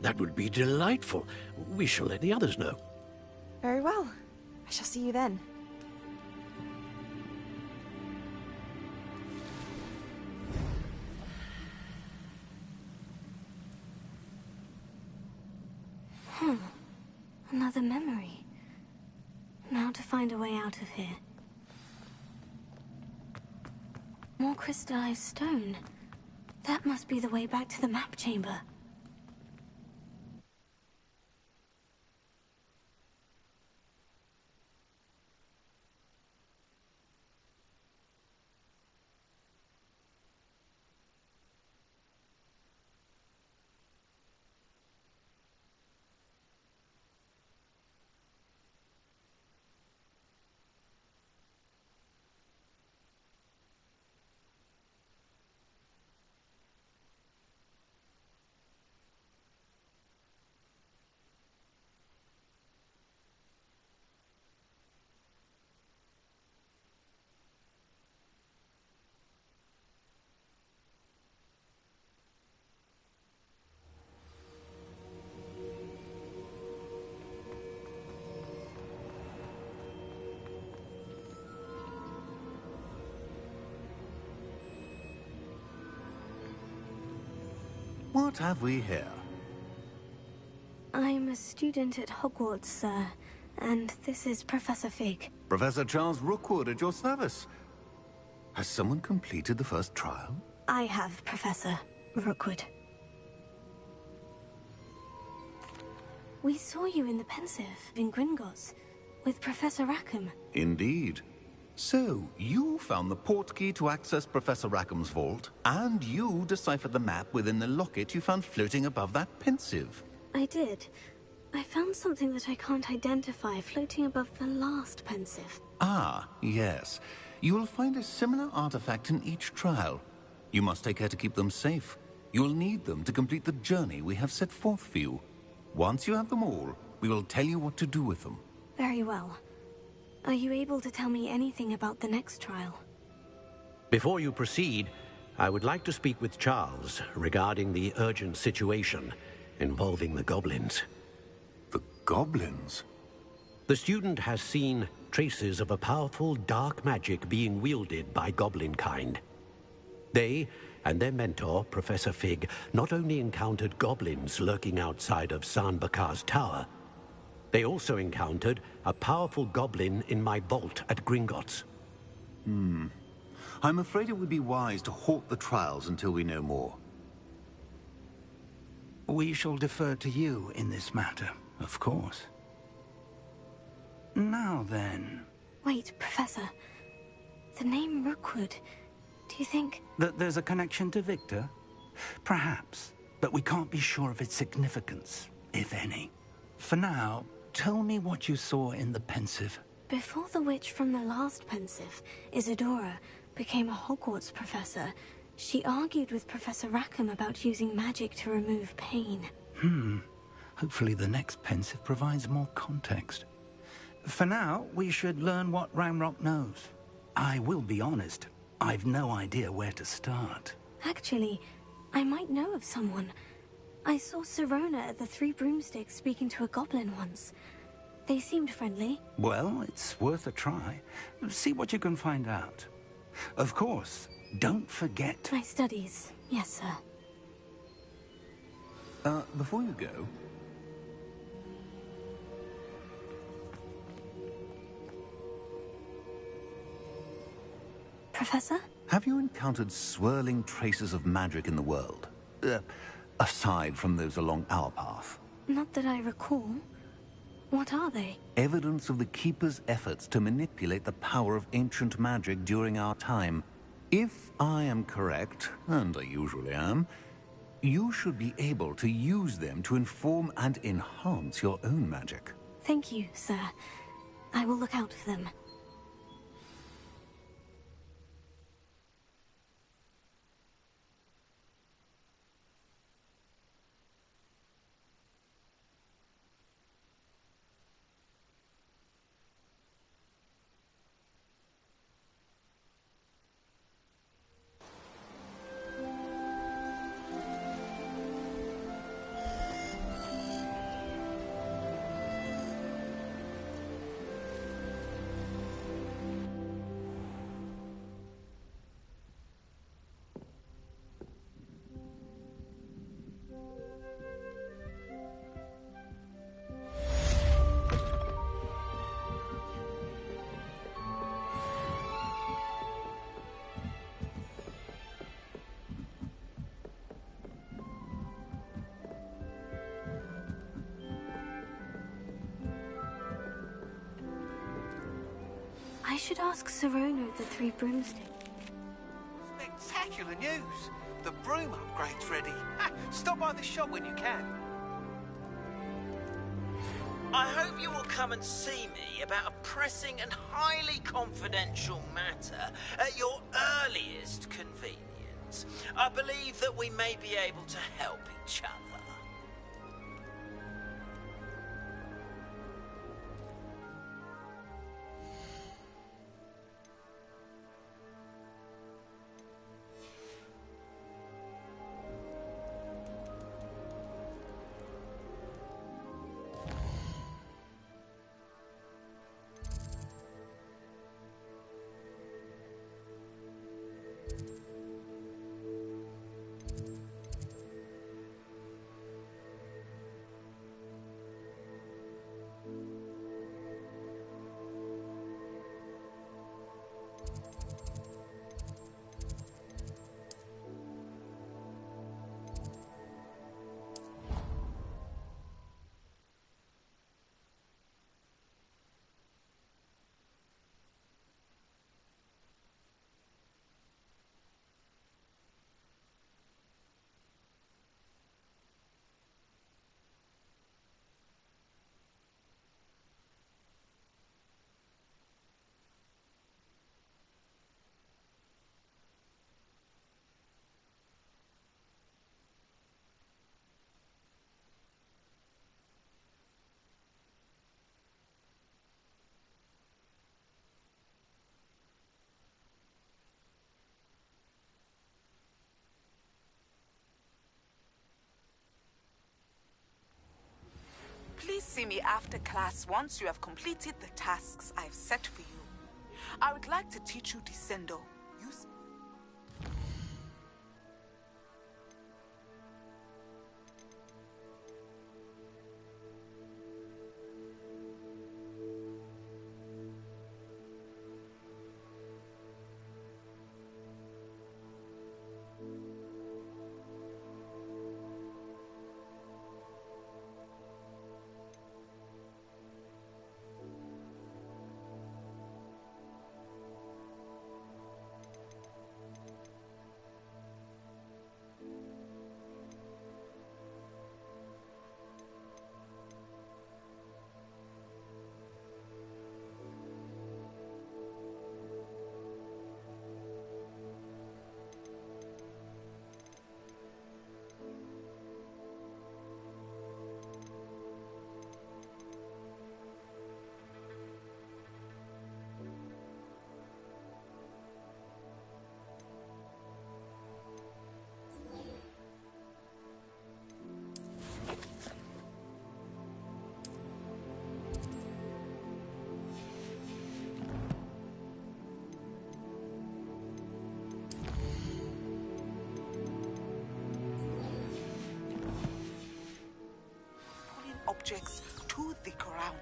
That would be delightful. We shall let the others know. Very well. I shall see you then. Another memory. Now to find a way out of here. More crystallized stone. That must be the way back to the map chamber. What have we here? I'm a student at Hogwarts, sir, and this is Professor Fig. Professor Charles Rookwood at your service. Has someone completed the first trial? I have, Professor Rookwood. We saw you in the Pensive in Gringotts with Professor Rackham. Indeed. So, you found the portkey to access Professor Rackham's vault, and you deciphered the map within the locket you found floating above that Pensive. I did. I found something that I can't identify floating above the last Pensive. Ah, yes. You will find a similar artifact in each trial. You must take care to keep them safe. You will need them to complete the journey we have set forth for you. Once you have them all, we will tell you what to do with them. Very well. Are you able to tell me anything about the next trial? Before you proceed, I would like to speak with Charles regarding the urgent situation involving the goblins. The goblins? The student has seen traces of a powerful dark magic being wielded by goblin kind. They and their mentor, Professor Fig, not only encountered goblins lurking outside of San Bakar's tower, they also encountered a powerful goblin in my vault at Gringotts. I'm afraid it would be wise to halt the trials until we know more. We shall defer to you in this matter, of course. Now then... Wait, Professor. The name Rookwood. Do you think... That there's a connection to Victor? Perhaps, but we can't be sure of its significance, if any. For now, tell me what you saw in the Pensieve. Before the witch from the last Pensieve, Isadora, became a Hogwarts professor, she argued with Professor Rackham about using magic to remove pain. Hopefully the next Pensieve provides more context. For now, we should learn what Ranrock knows. I will be honest, I've no idea where to start. Actually, I might know of someone. I saw Sirona at the Three Broomsticks speaking to a goblin once. They seemed friendly. Well, it's worth a try. See what you can find out. Of course, don't forget... My studies. Yes, sir. Before you go... Professor? Have you encountered swirling traces of magic in the world? Aside from those along our path? Not that I recall. What are they? Evidence of the Keeper's efforts to manipulate the power of ancient magic during our time. If I am correct, and I usually am, you should be able to use them to inform and enhance your own magic. Thank you, sir. I will look out for them. I should ask Sirona of the Three Broomsticks. Spectacular news! The broom upgrade's ready. Stop by the shop when you can. I hope you will come and see me about a pressing and highly confidential matter at your earliest convenience. I believe that we may be able to help each other. Please see me after class once you have completed the tasks I've set for you. I would like to teach you Descendo. Use... objects to the ground.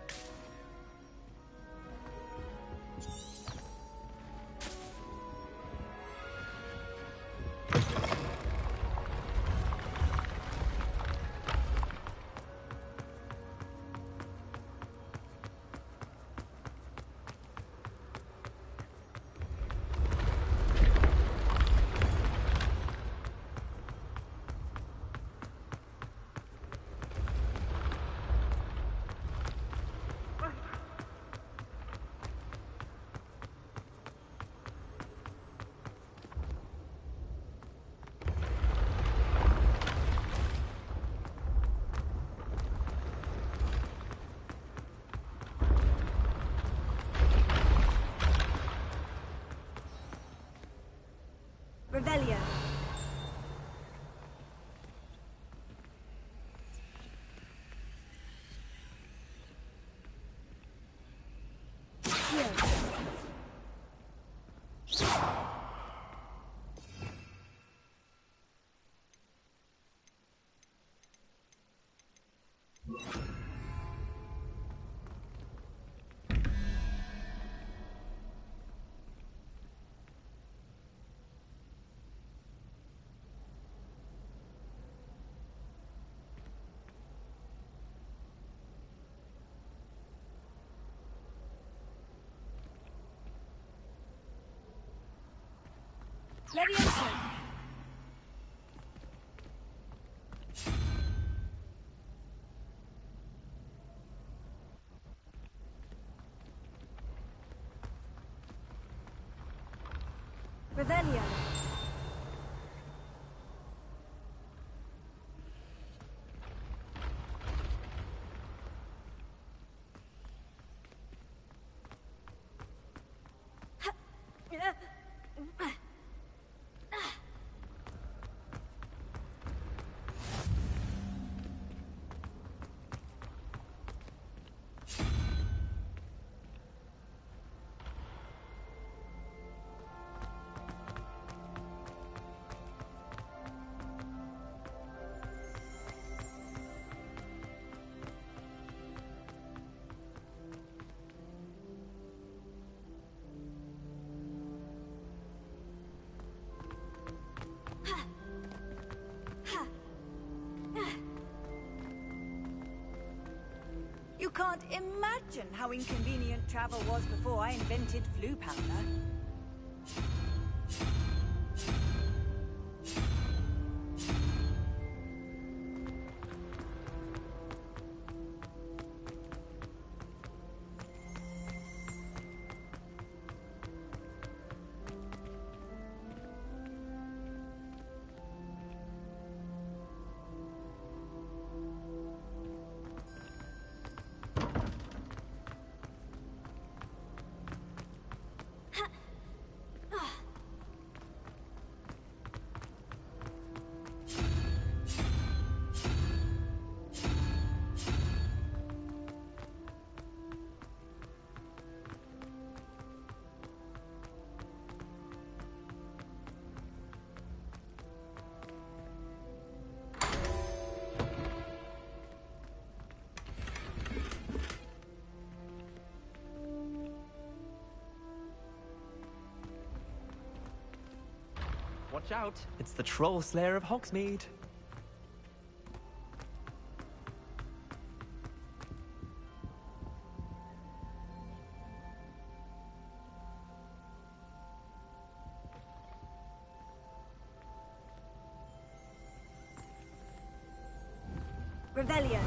Revelio. Levioso. Revelio. You can't imagine how inconvenient travel was before I invented flu powder. Watch out, it's the Troll Slayer of Hogsmeade. Revelio.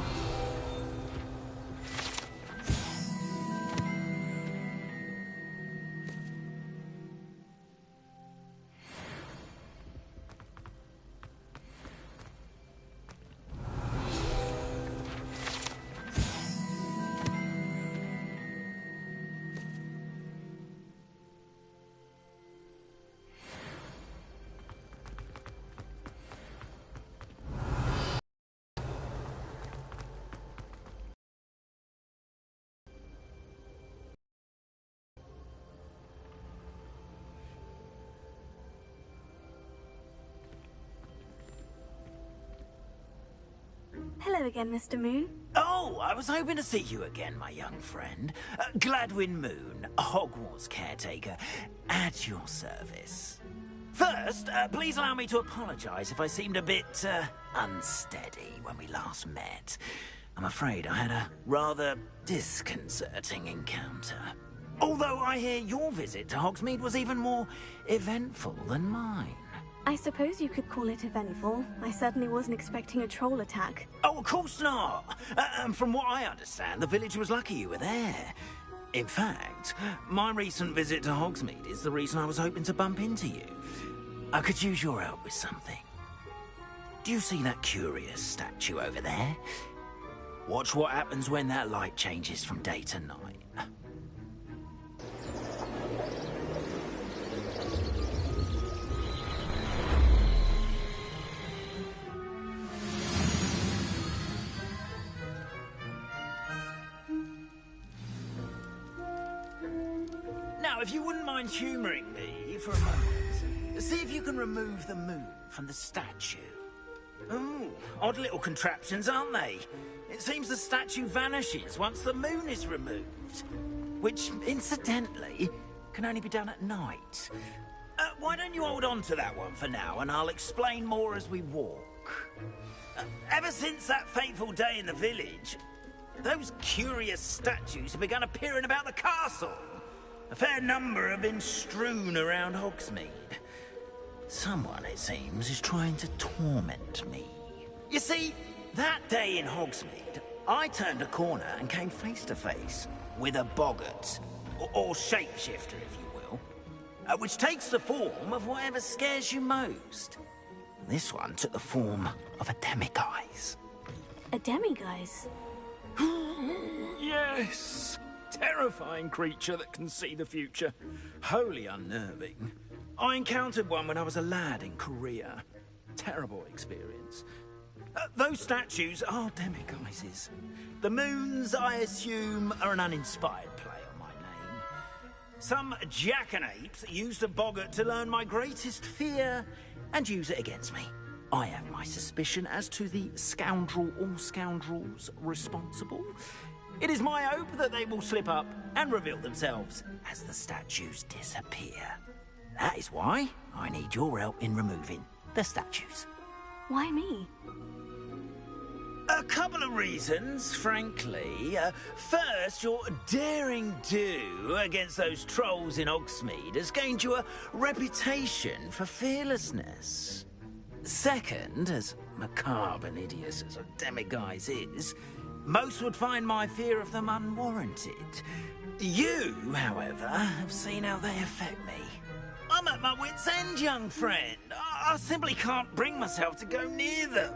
Hello again, Mr. Moon. Oh, Oh, I was hoping to see you again, my young friend. Gladwin Moon, Hogwarts caretaker, at your service. First, please allow me to apologize if I seemed a bit, unsteady when we last met. I'm afraid I had a rather disconcerting encounter. Although I hear your visit to Hogsmeade was even more eventful than mine. I suppose you could call it eventful. I certainly wasn't expecting a troll attack. Oh, of course not. And from what I understand, the village was lucky you were there. In fact, my recent visit to Hogsmeade is the reason I was hoping to bump into you. I could use your help with something. Do you see that curious statue over there? Watch what happens when that light changes from day to night. Now, if you wouldn't mind humouring me for a moment, see if you can remove the moon from the statue. Oh, odd little contraptions, aren't they? It seems the statue vanishes once the moon is removed. Which, incidentally, can only be done at night. Why don't you hold on to that one for now, and I'll explain more as we walk. Ever since that fateful day in the village, those curious statues have begun appearing about the castle. A fair number have been strewn around Hogsmeade. Someone, it seems, is trying to torment me. You see, that day in Hogsmeade, I turned a corner and came face to face with a boggart, or shapeshifter, if you will, which takes the form of whatever scares you most. This one took the form of a demiguise. A demiguise? Yes! Terrifying creature that can see the future. Wholly unnerving. I encountered one when I was a lad in Korea. Terrible experience. Those statues are demiguises. The moons, I assume, are an uninspired play on my name. Some jackanapes used a boggart to learn my greatest fear and use it against me. I have my suspicion as to the scoundrel or scoundrels responsible. It is my hope that they will slip up and reveal themselves as the statues disappear. That is why I need your help in removing the statues. Why me? A couple of reasons, frankly. First, your daring do against those trolls in Hogsmeade has gained you a reputation for fearlessness. Second, as macabre and hideous as a demiguise is, most would find my fear of them unwarranted. You, however, have seen how they affect me. I'm at my wit's end, young friend. I simply can't bring myself to go near them.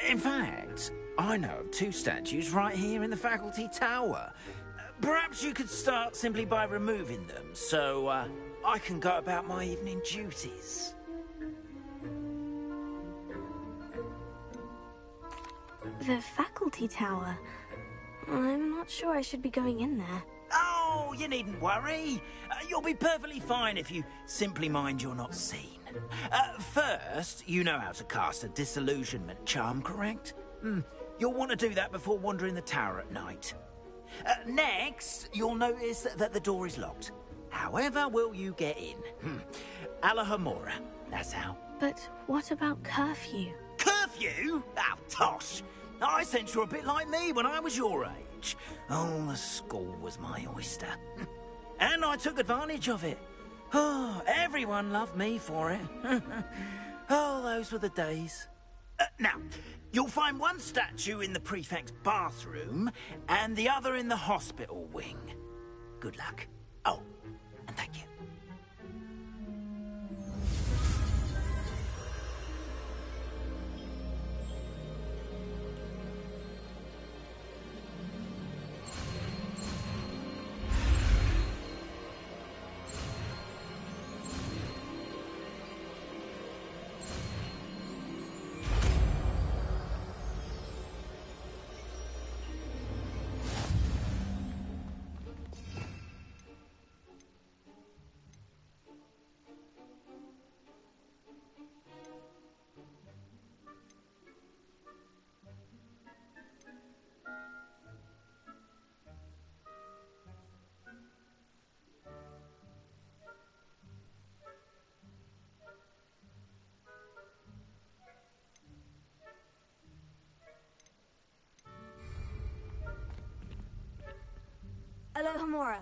In fact, I know of two statues right here in the faculty tower. Perhaps you could start simply by removing them, so I can go about my evening duties. The faculty tower? I'm not sure I should be going in there. Oh, you needn't worry. You'll be perfectly fine if you simply mind you're not seen. First, you know how to cast a disillusionment charm, correct? You'll want to do that before wandering the tower at night. Next, you'll notice that the door is locked. However will you get in? Alohomora, that's how. But what about curfew? Curfew? Oh, tosh! I sense you're a bit like me when I was your age. Oh, the school was my oyster. And I took advantage of it. Oh, everyone loved me for it. Oh, those were the days. Now, you'll find one statue in the prefect's bathroom and the other in the hospital wing. Good luck. Oh, and thank you. Alohomora.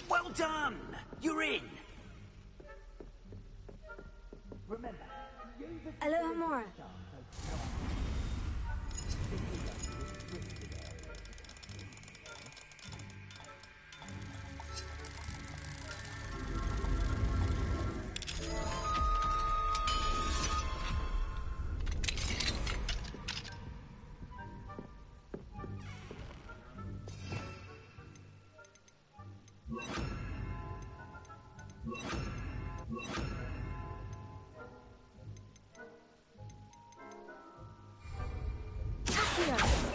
Well done! You're in! Remember, Alohomora. Accio.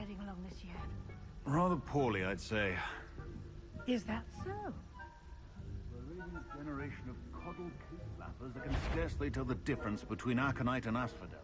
getting along this year? Rather poorly, I'd say. Is that so? We're raising a generation of coddled kid-flappers that can scarcely tell the difference between Aconite and Asphodel.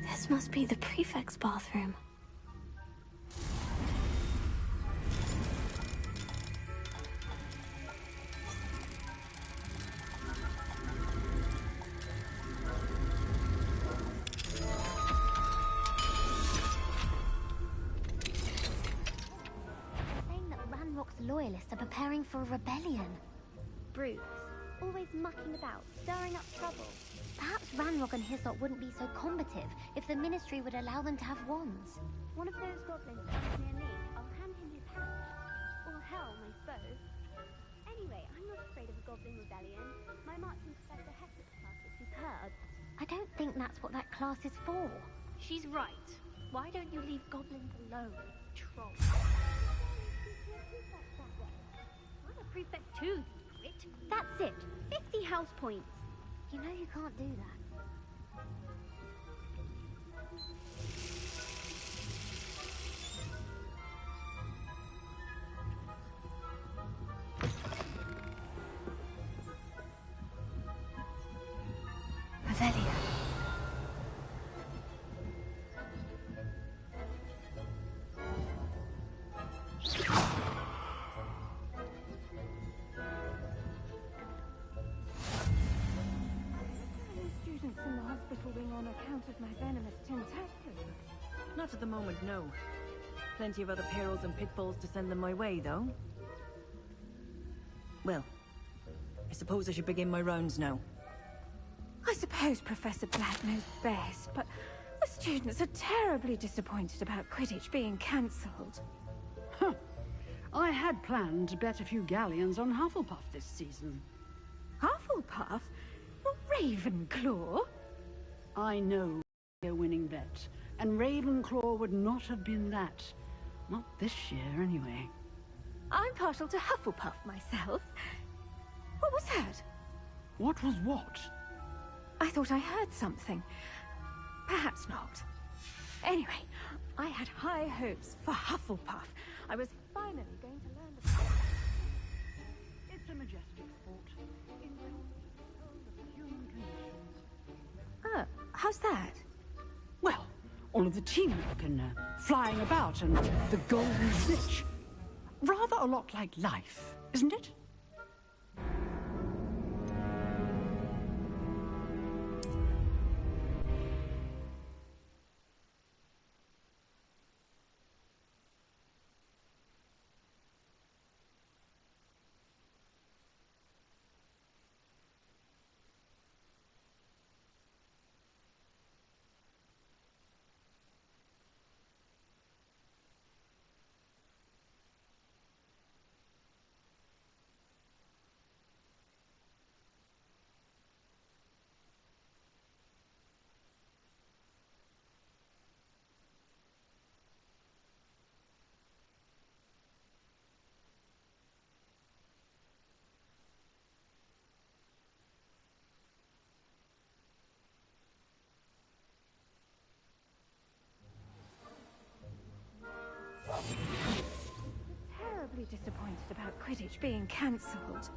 This must be the prefect's bathroom. Saying that Ranrock's loyalists are preparing for a rebellion. Brutes, always mucking about, stirring up trouble. Perhaps Ranrock and Hyssop wouldn't be so combative if the Ministry would allow them to have wands. One of those goblins comes near me, I'll hand him his hat. Or helm, I suppose. Anyway, I'm not afraid of a goblin rebellion. My marching Professor Hector's class is superb. I don't think that's what that class is for. She's right. Why don't you leave goblins alone, troll? I'm a prefect too, Grit. That's it. 50 house points. You know you can't do that. Revelio. Students in the hospital wing on account of my venomous tentaculum. Not at the moment, no. Plenty of other perils and pitfalls to send them my way, though. Well, I suppose I should begin my rounds now. I suppose Professor Black knows best, but the students are terribly disappointed about Quidditch being cancelled. Huh. I had planned to bet a few galleons on Hufflepuff this season. Hufflepuff? Not Ravenclaw? I know a winning bet, and Ravenclaw would not have been that. Not this year, anyway. I'm partial to Hufflepuff myself. What was that? What was what? I thought I heard something. Perhaps not. Anyway, I had high hopes for Hufflepuff. I was finally going to learn the... It's a majestic sport. In the human conditions. How's that? Well, all of the teamwork and flying about and the golden snitch. Rather a lot like life, isn't it? Terribly disappointed about Quidditch being cancelled.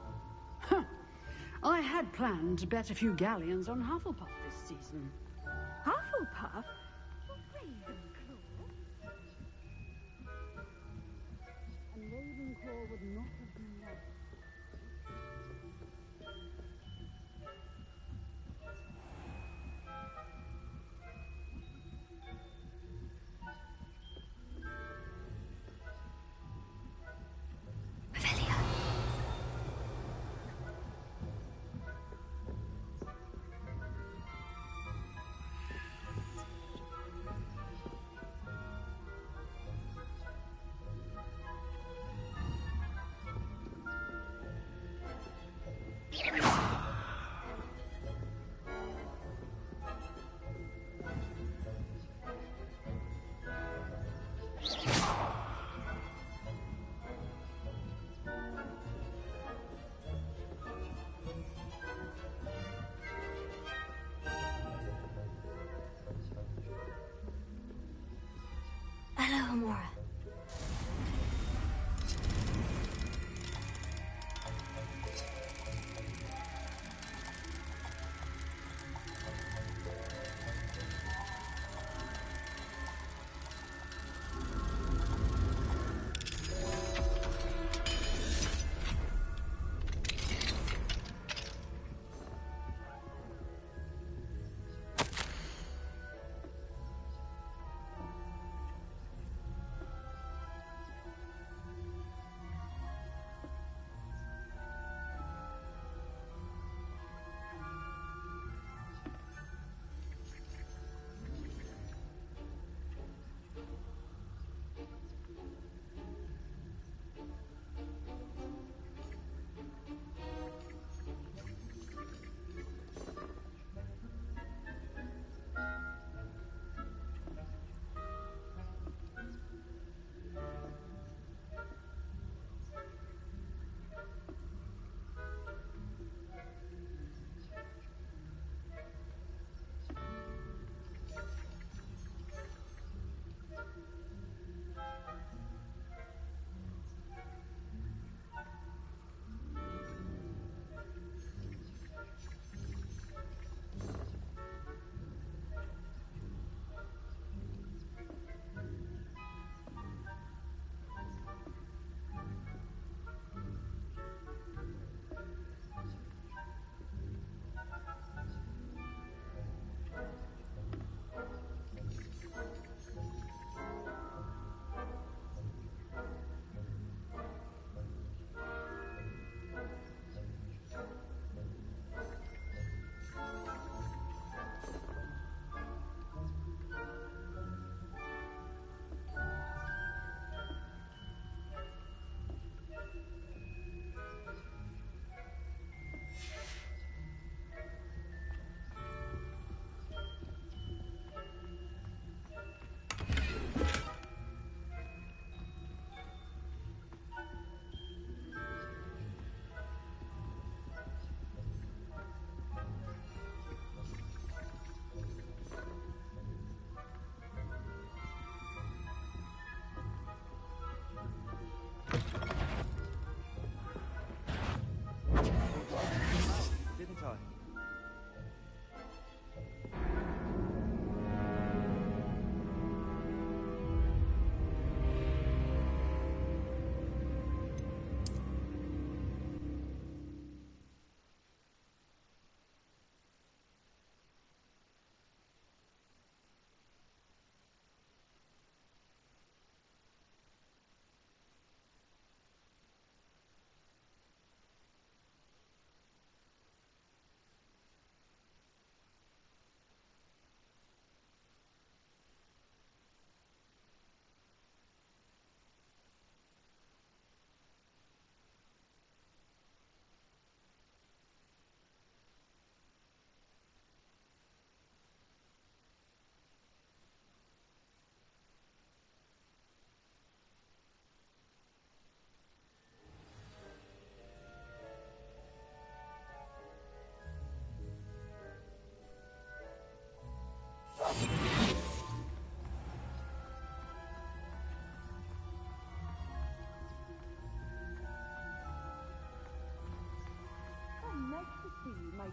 Huh. I had planned to bet a few galleons on Hufflepuff this season. Hufflepuff? And Ravenclaw would not have been that. Hello, Amora.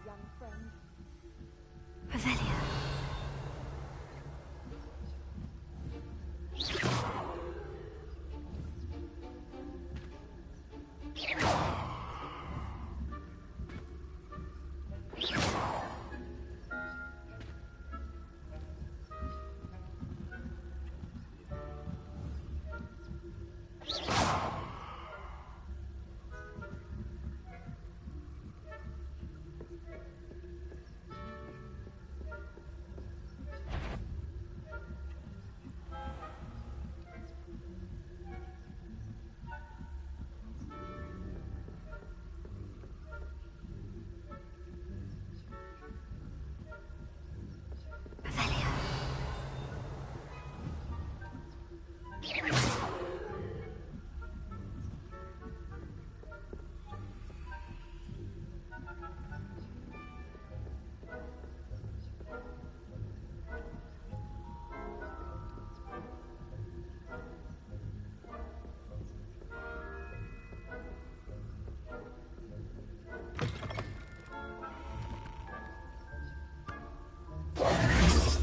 young friend. Revelio.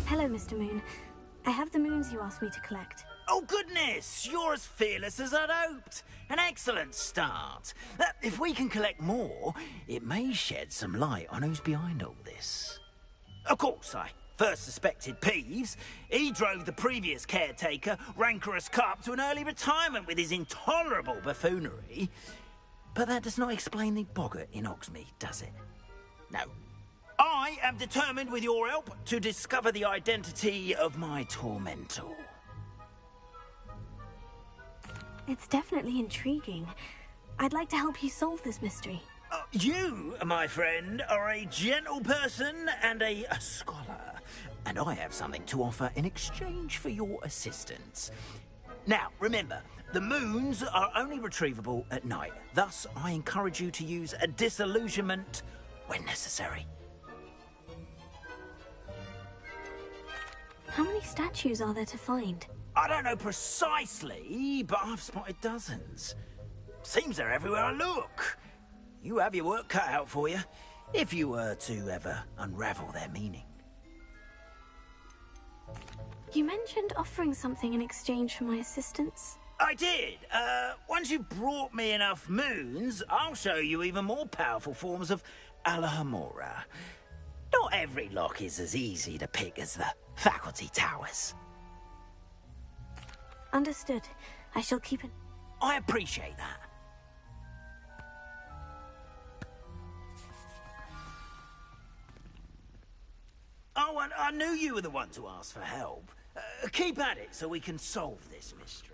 Hello, Mr. Moon. I have the moons you asked me to collect. Oh, goodness! You're as fearless as I'd hoped. An excellent start. If we can collect more, it may shed some light on who's behind all this. Of course, I first suspected Peeves. He drove the previous caretaker, Rancorous Carp, to an early retirement with his intolerable buffoonery. But that does not explain the boggart in Hogsmeade, does it? No. I am determined, with your help, to discover the identity of my tormentor. It's definitely intriguing. I'd like to help you solve this mystery. You, my friend, are a gentle person and a scholar, and I have something to offer in exchange for your assistance. Now, remember, the moons are only retrievable at night. Thus, I encourage you to use a disillusionment when necessary. How many statues are there to find? I don't know precisely, but I've spotted dozens. Seems they're everywhere I look. You have your work cut out for you, if you were to ever unravel their meaning. You mentioned offering something in exchange for my assistance. I did. Once you've brought me enough moons, I'll show you even more powerful forms of Alohomora. Not every lock is as easy to pick as the faculty towers. Understood. I shall keep it. I appreciate that. Oh, and I knew you were the one to ask for help. Keep at it so we can solve this mystery.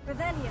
Revelio.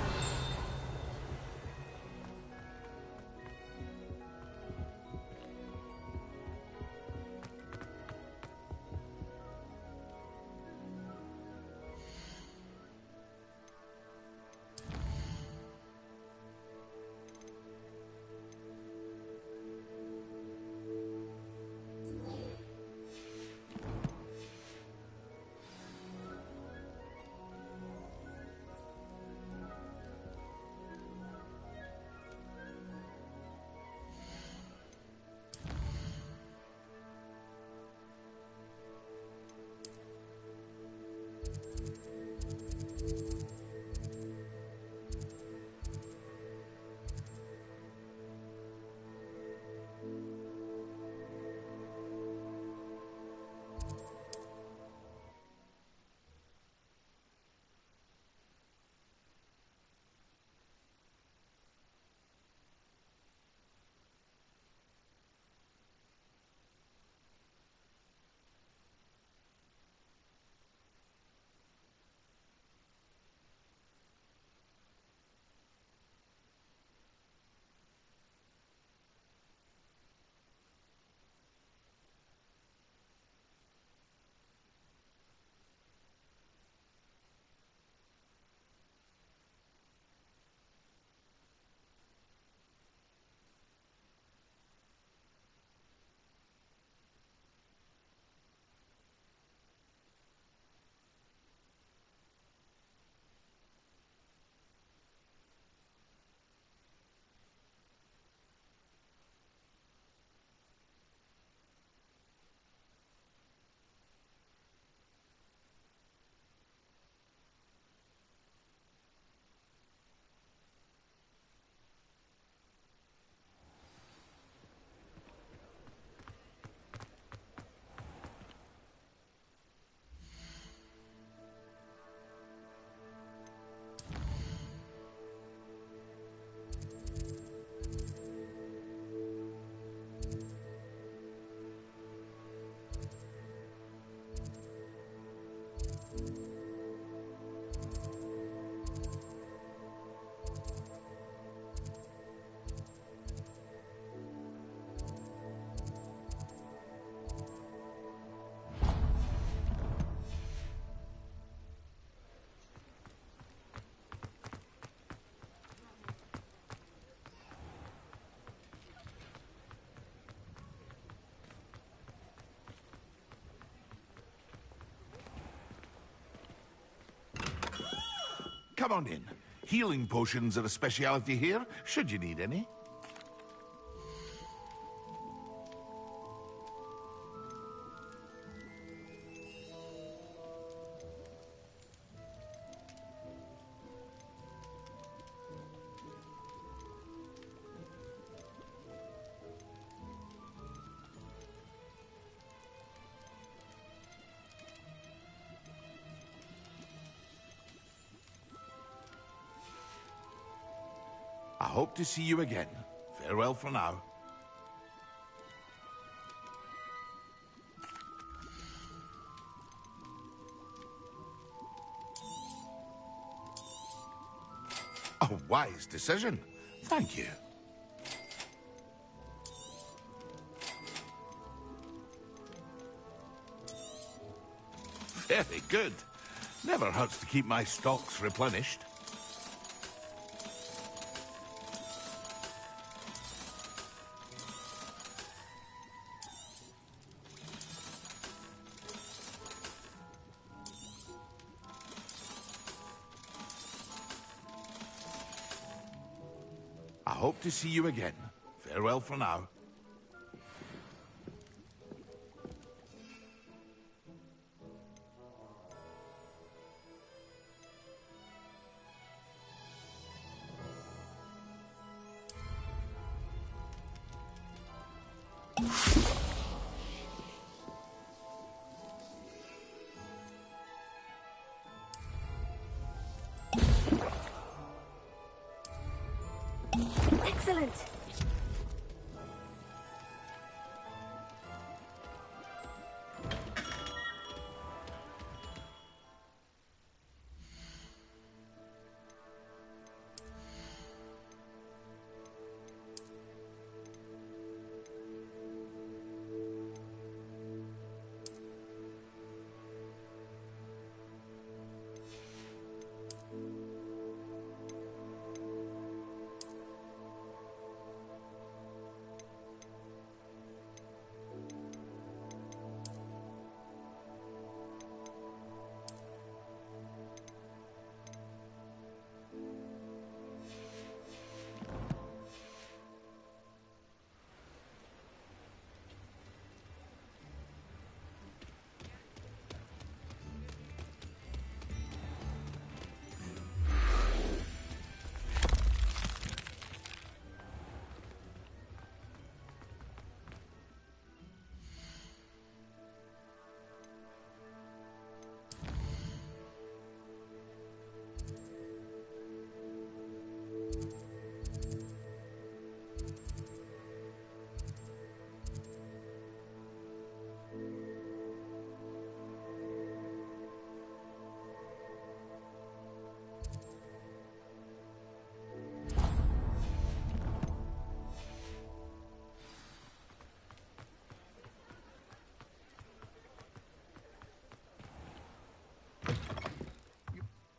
Come on in. Healing potions are a speciality here, should you need any. I hope to see you again. Farewell for now. A wise decision. Thank you. Very good. Never hurts to keep my stocks replenished. I hope to see you again. Farewell for now. Excellent!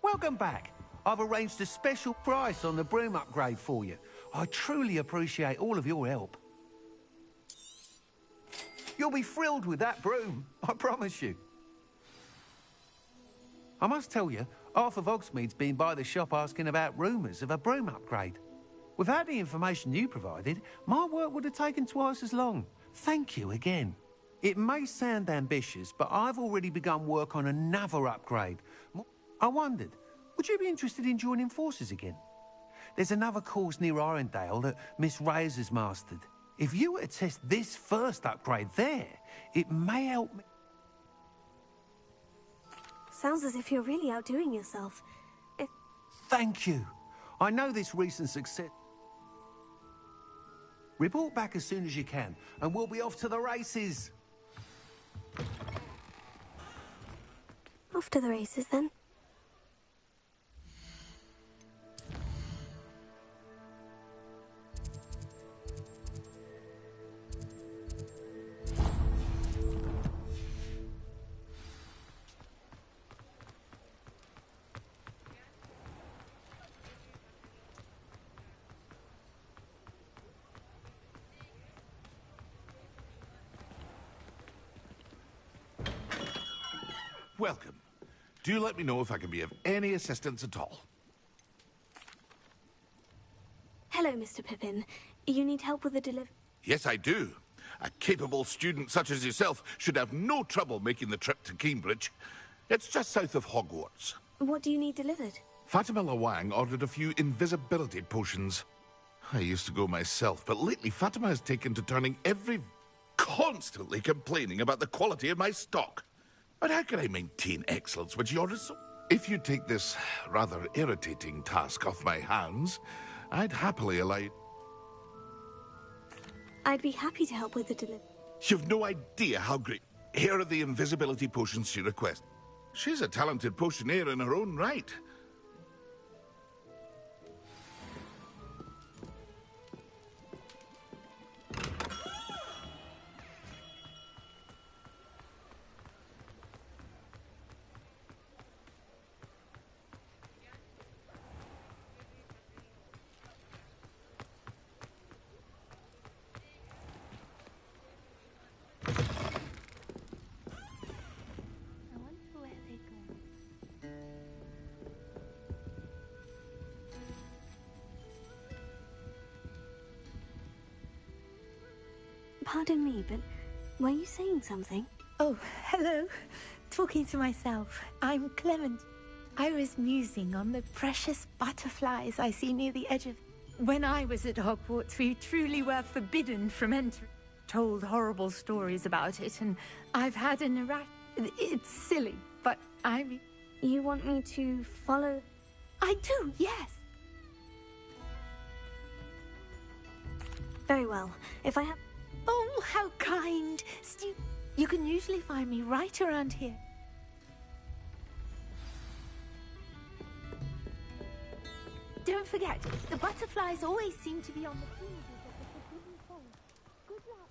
Welcome back. I've arranged a special price on the broom upgrade for you. I truly appreciate all of your help. You'll be thrilled with that broom, I promise you. I must tell you, half of Hogsmeade's been by the shop asking about rumours of a broom upgrade. Without the information you provided, my work would have taken twice as long. Thank you again. It may sound ambitious, but I've already begun work on another upgrade. I wondered, would you be interested in joining forces again? There's another course near Arendelle that Miss Reyes has mastered. If you were to test this first upgrade there, it may help me. Sounds as if you're really outdoing yourself. Thank you. I know this recent success. Report back as soon as you can, and we'll be off to the races. Off to the races, then. Welcome. Do let me know if I can be of any assistance at all. Hello, Mr. Pippin. You need help with the delivery? Yes, I do. A capable student such as yourself should have no trouble making the trip to Cambridge. It's just south of Hogwarts. What do you need delivered? Fatima Lawang ordered a few invisibility potions. I used to go myself, but lately Fatima has taken to turning constantly complaining about the quality of my stock. But how can I maintain excellence when she orders so? If you take this rather irritating task off my hands, I'd happily allow you. I'd be happy to help with the delivery. You've no idea how great. Here are the invisibility potions she requests. She's a talented potioneer in her own right. Pardon me, but were you saying something? Oh, hello. Talking to myself. I'm Clement. I was musing on the precious butterflies I see near the edge of... When I was at Hogwarts, we truly were forbidden from entering. Told horrible stories about it, and I've had an It's silly, but I mean... You want me to follow? I do, yes. Very well. If I have... Oh, how kind! You can usually find me right around here. Don't forget, the butterflies always seem to be on the fringes of the forbidden forest. Good luck.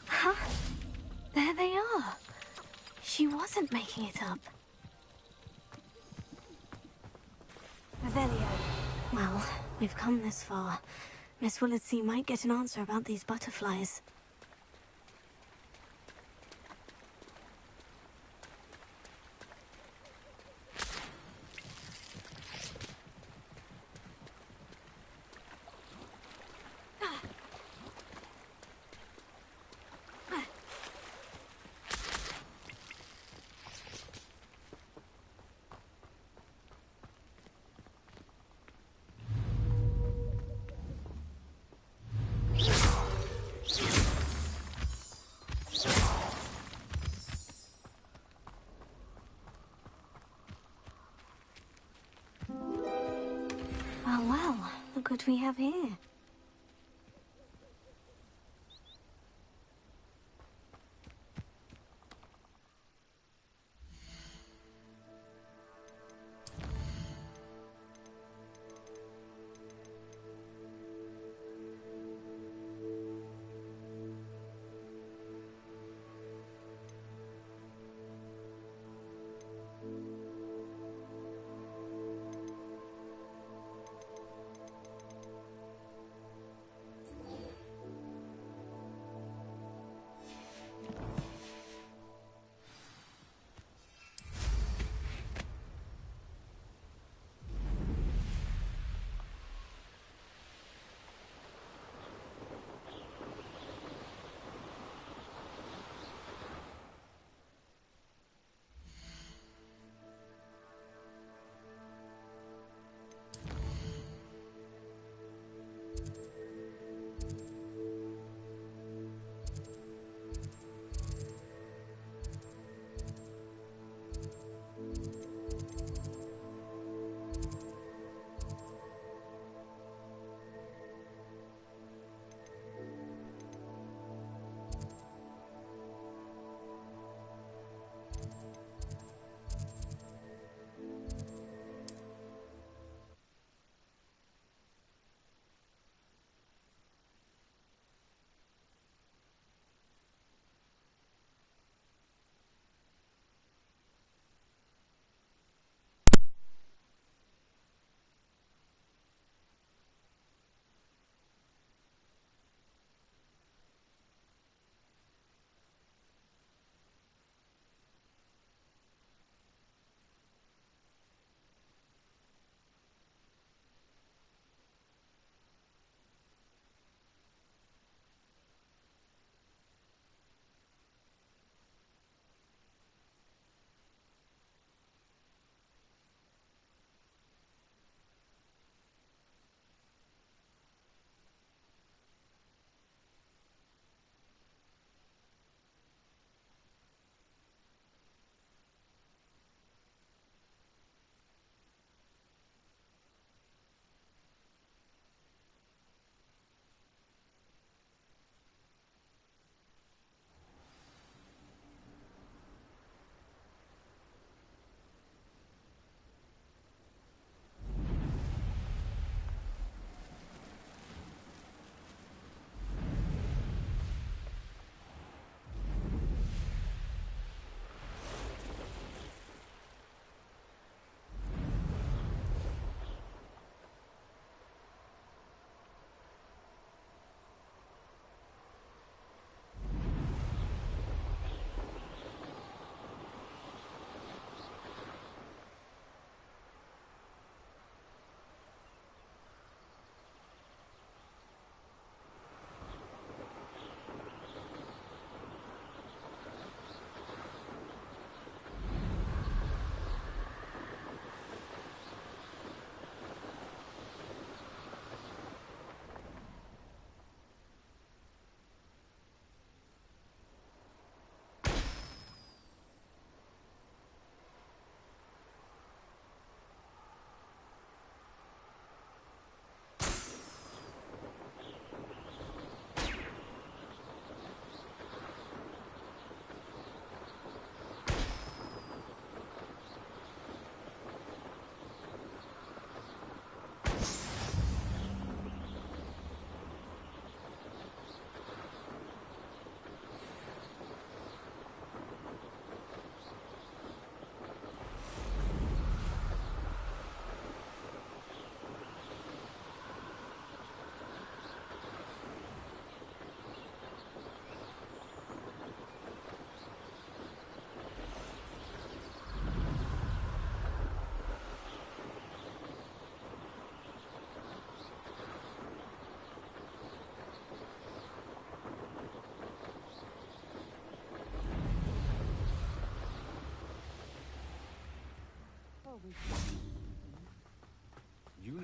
Huh? There they are. She wasn't making it up. Revelio. Well, we've come this far. Miss Willardsea might get an answer about these butterflies. Well, look what we have here.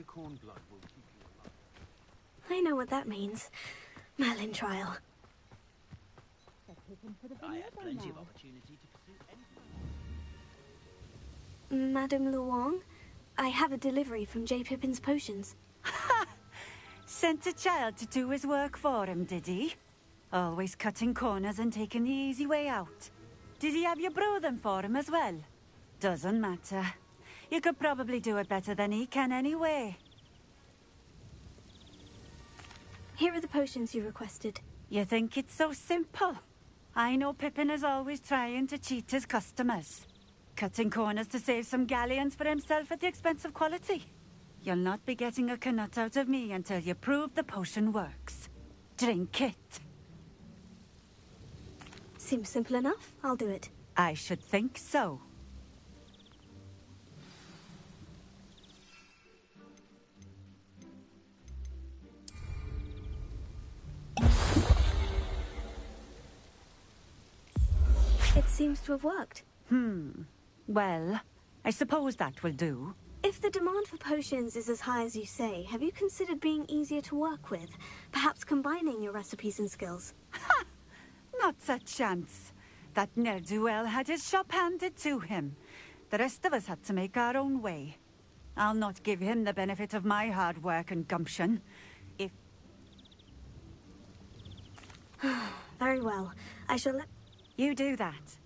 unicorn blood will keep you alive. I know what that means. Merlin trial. I had plenty of opportunity to pursue anything. Madame Luong, I have a delivery from J. Pippin's Potions. Sent a child to do his work for him, did he? Always cutting corners and taking the easy way out. Did he have you brew them for him as well? Doesn't matter. You could probably do it better than he can anyway. Here are the potions you requested. You think it's so simple? I know Pippin is always trying to cheat his customers. Cutting corners to save some galleons for himself at the expense of quality. You'll not be getting a canut out of me until you prove the potion works. Drink it. Seems simple enough. I'll do it. I should think so. It seems to have worked. Well, I suppose that will do. If the demand for potions is as high as you say, have you considered being easier to work with? Perhaps combining your recipes and skills? Ha! Not a chance. That ne'er-do-well had his shop handed to him. The rest of us had to make our own way. I'll not give him the benefit of my hard work and gumption. If... Very well. I shall let... You do that.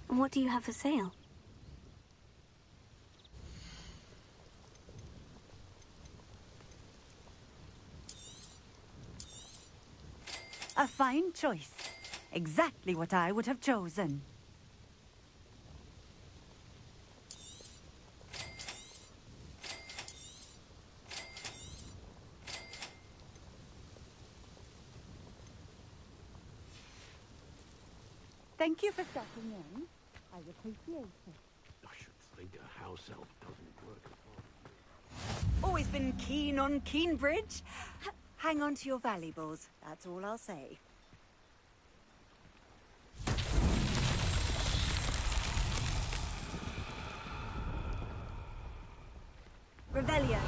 What do you have for sale? A fine choice. Exactly what I would have chosen. Thank you for stopping in. I appreciate it. I should think a house elf doesn't work Always been keen on Keenbridge. Hang on to your valuables, that's all I'll say. Revelio.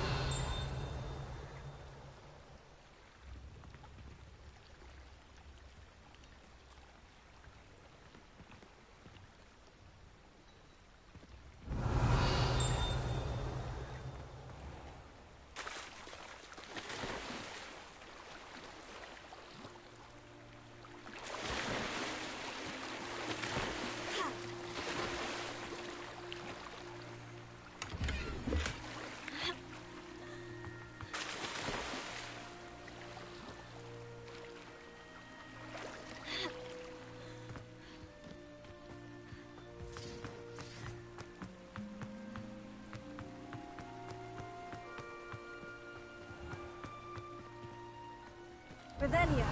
Revelio.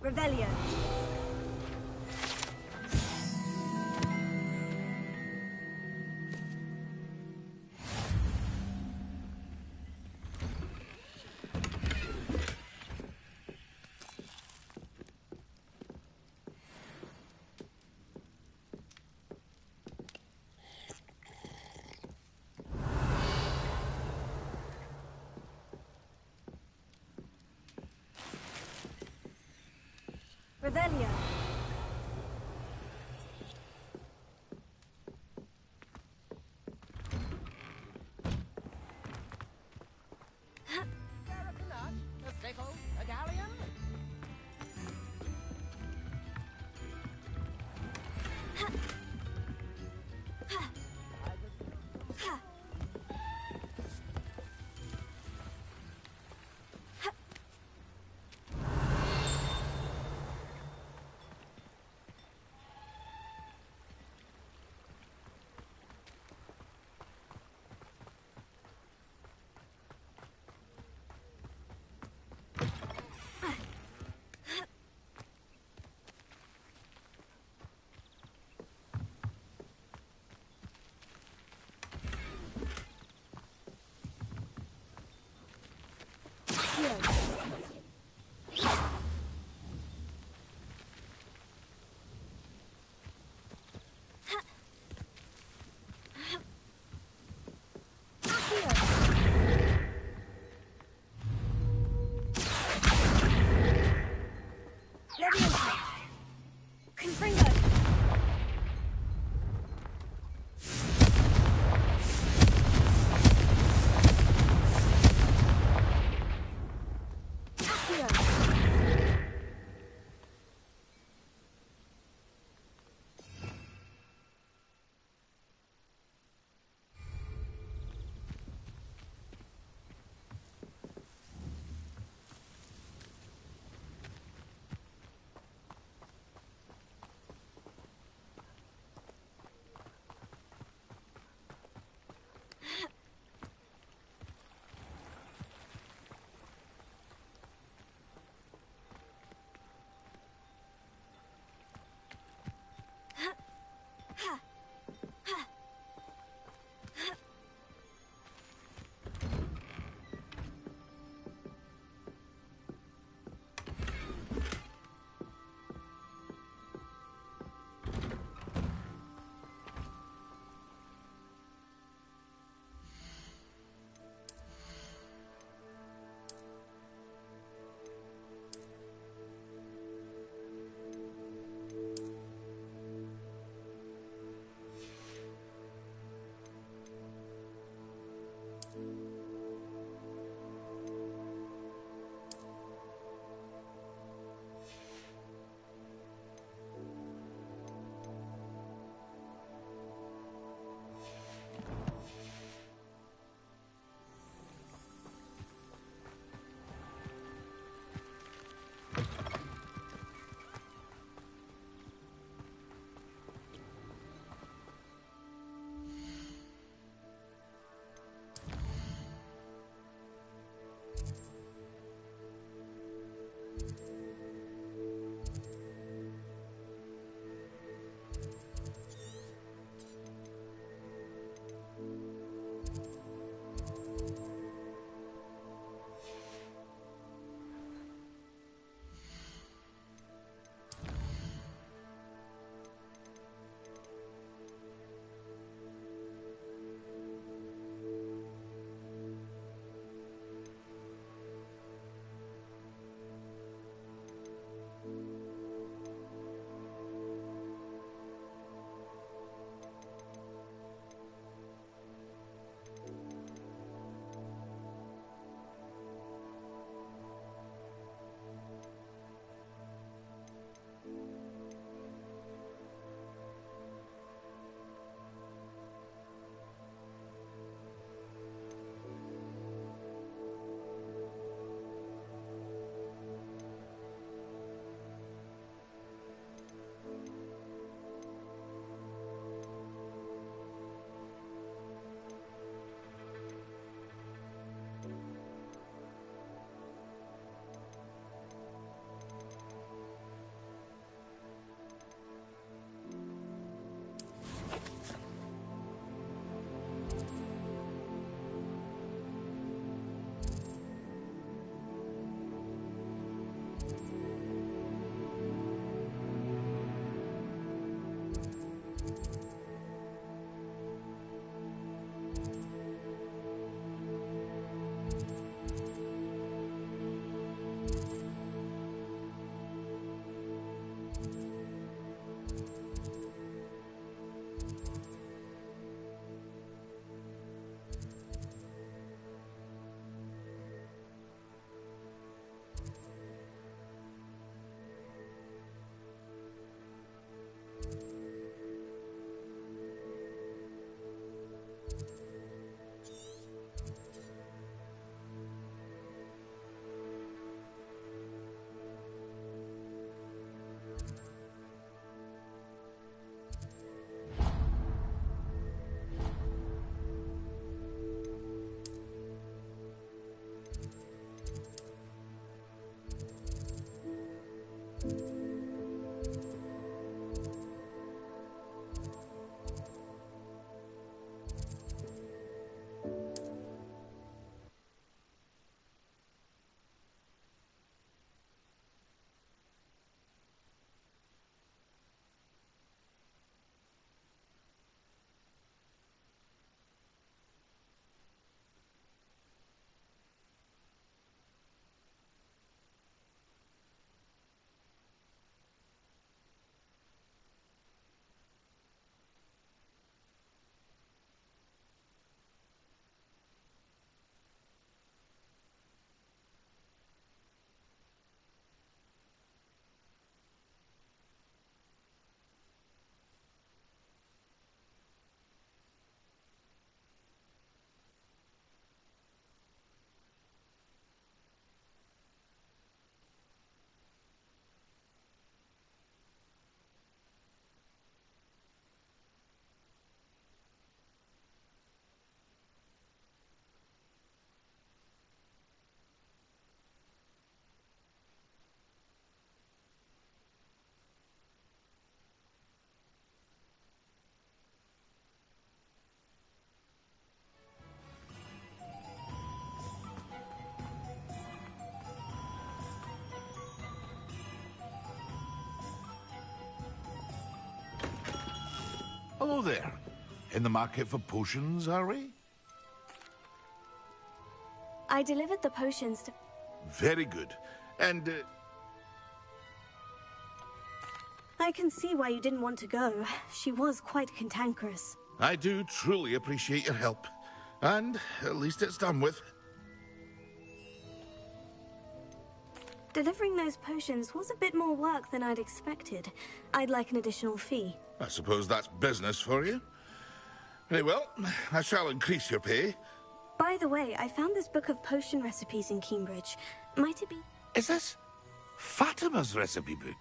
Revelio. Revelio. A sickle, a galleon? Hello there. In the market for potions, are we? I delivered the potions to... Very good. And, I can see why you didn't want to go. She was quite cantankerous. I do truly appreciate your help. And at least it's done with. Delivering those potions was a bit more work than I'd expected. I'd like an additional fee. I suppose that's business for you. Very well, I shall increase your pay. By the way, I found this book of potion recipes in Cambridge. Might it be... Is this Fatima's recipe book?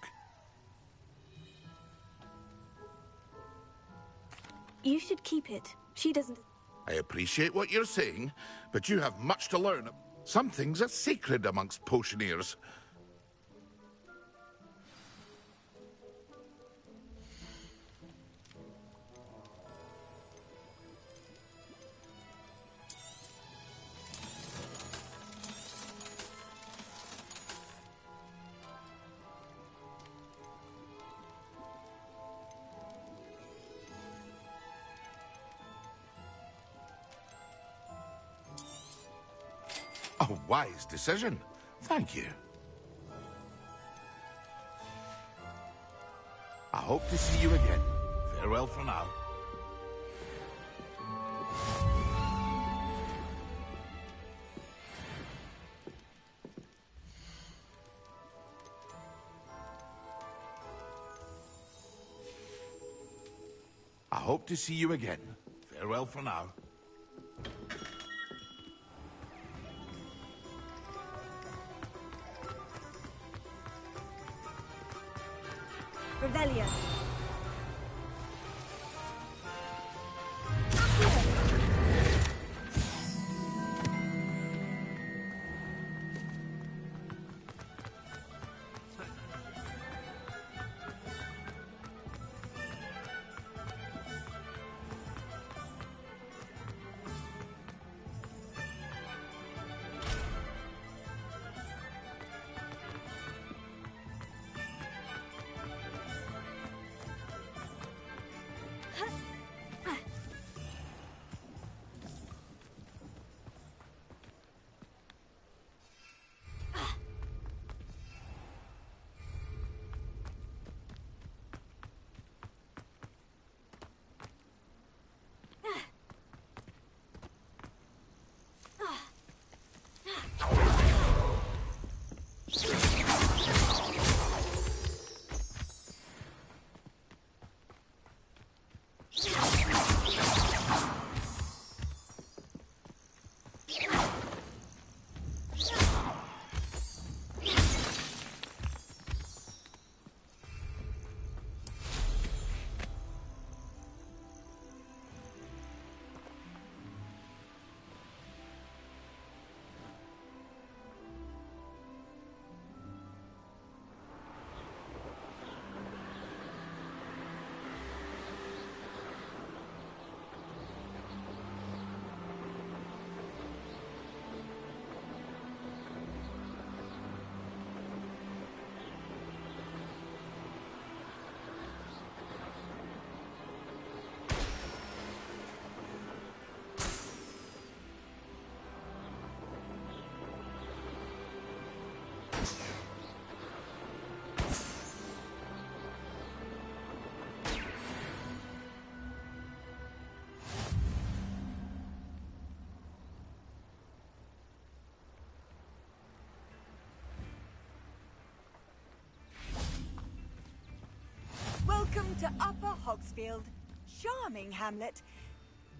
You should keep it. She doesn't... I appreciate what you're saying, but you have much to learn. Some things are sacred amongst potioneers. A wise decision. Thank you. I hope to see you again. Farewell for now. I hope to see you again. Farewell for now. Revelio. Welcome to Upper Hogsfield. Charming hamlet.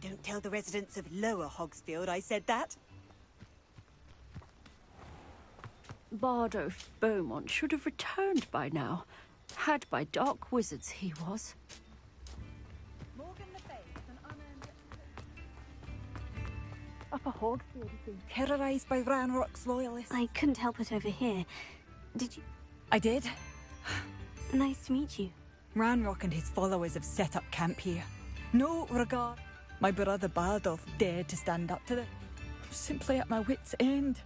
Don't tell the residents of Lower Hogsfield I said that. Bardolph Beaumont should have returned by now. Had by dark wizards he was. Morgan Le Fay is an unearned... Upper Hogsfield has been terrorized by Ranrock's loyalists. I couldn't help it over here. Did you? I did. Nice to meet you. Ranrock and his followers have set up camp here. No regard. My brother Bardolph dared to stand up to them. I'm simply at my wit's end.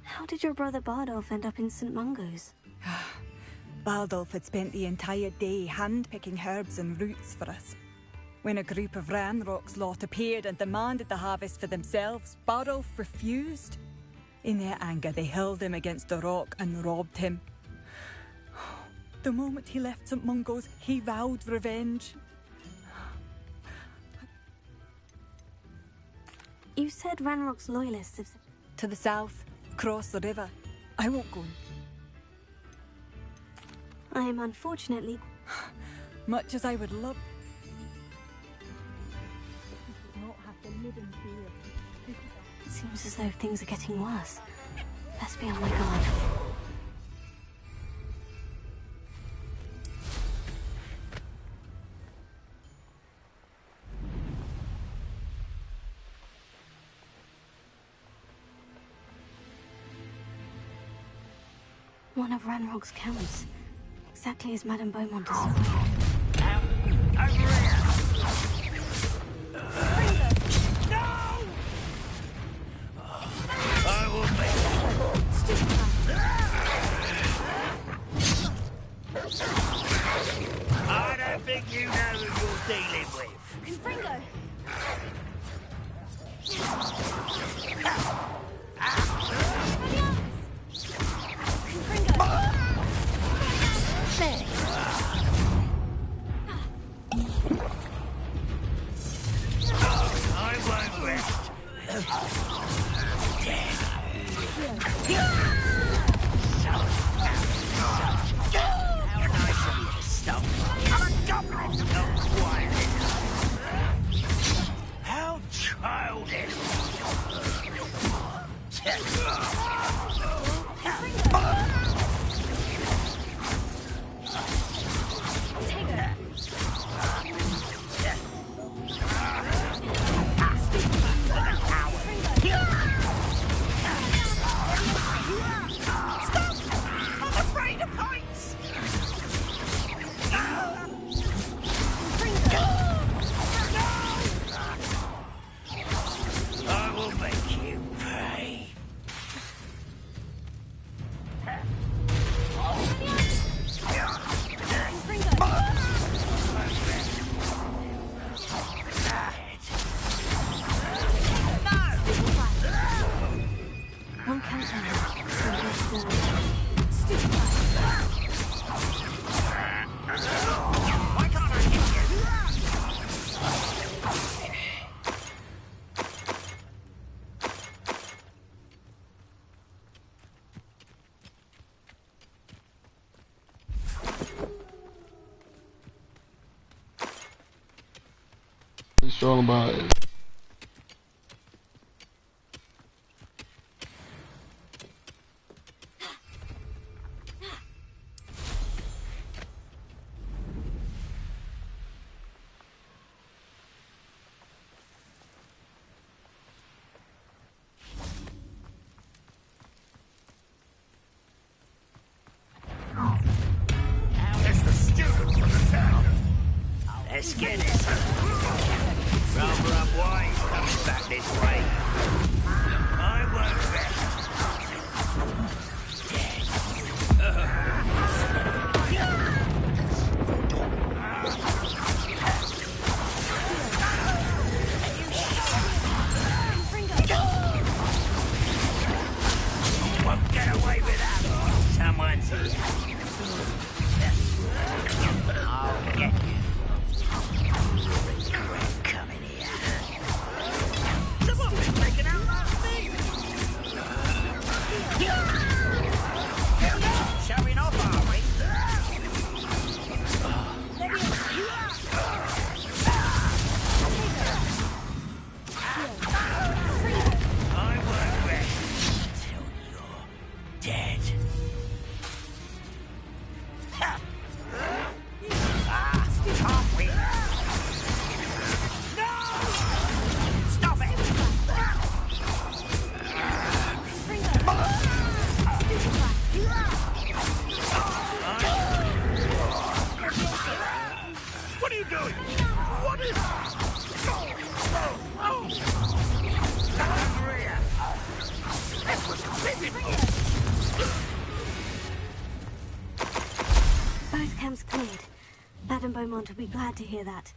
How did your brother Bardolph end up in St. Mungo's? Baldulf had spent the entire day hand-picking herbs and roots for us. When a group of Ranrock's lot appeared and demanded the harvest for themselves, Baldulf refused. In their anger, they hurled him against a rock and robbed him. The moment he left St. Mungo's, he vowed revenge. You said Ranrock's loyalists have... To the south, across the river. I won't go. I am unfortunately... Much as I would love... It seems as though things are getting worse. Best be on my guard. One of Ranrock's camps. Exactly as Madame Beaumont described. Over here! I will I don't think you know who you're dealing with. Confringo! I won't rest. How nice of you to stop. I'm a goblin, not quiet. How childish. I will make you pay. One countdown. Why can't I hit you? It's all about it. There's the student from the town. Let's get it. Rather up Beaumont will be glad to hear that.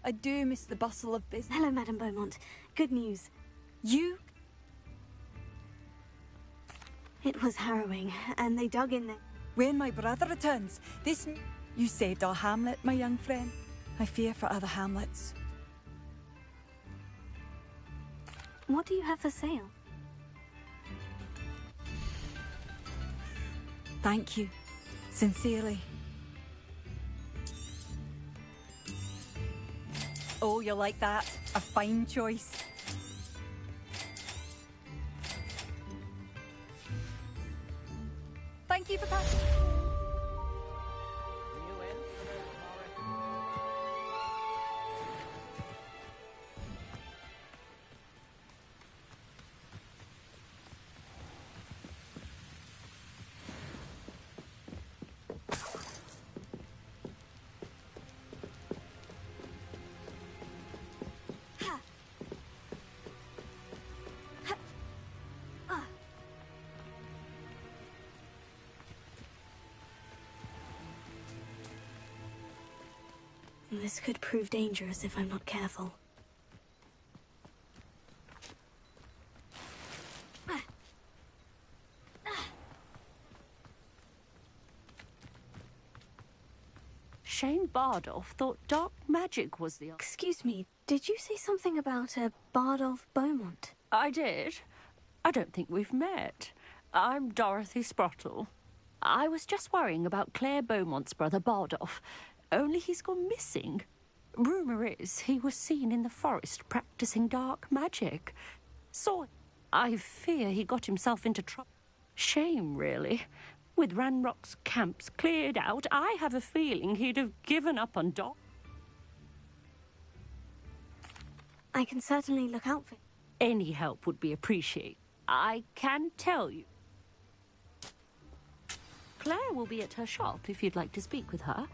I do miss the bustle of business. Hello, Madame Beaumont. Good news. You? It was harrowing, and they dug in there. When my brother returns, this... You saved our hamlet, my young friend. I fear for other hamlets. What do you have for sale? Thank you. Sincerely. Oh, you'll like that. A fine choice. Thank you for passing. This could prove dangerous if I'm not careful. Shane Bardolph thought dark magic was the... Excuse me, did you say something about a Bardolph Beaumont? I did. I don't think we've met. I'm Dorothy Sprottle. I was just worrying about Claire Beaumont's brother Bardolph. Only he's gone missing. Rumour is he was seen in the forest practicing dark magic. So I fear he got himself into trouble. Shame, really. With Ranrock's camps cleared out, I have a feeling he'd have given up on Doc. I can certainly look out for... Any help would be appreciated. I can tell you. Claire will be at her shop if you'd like to speak with her.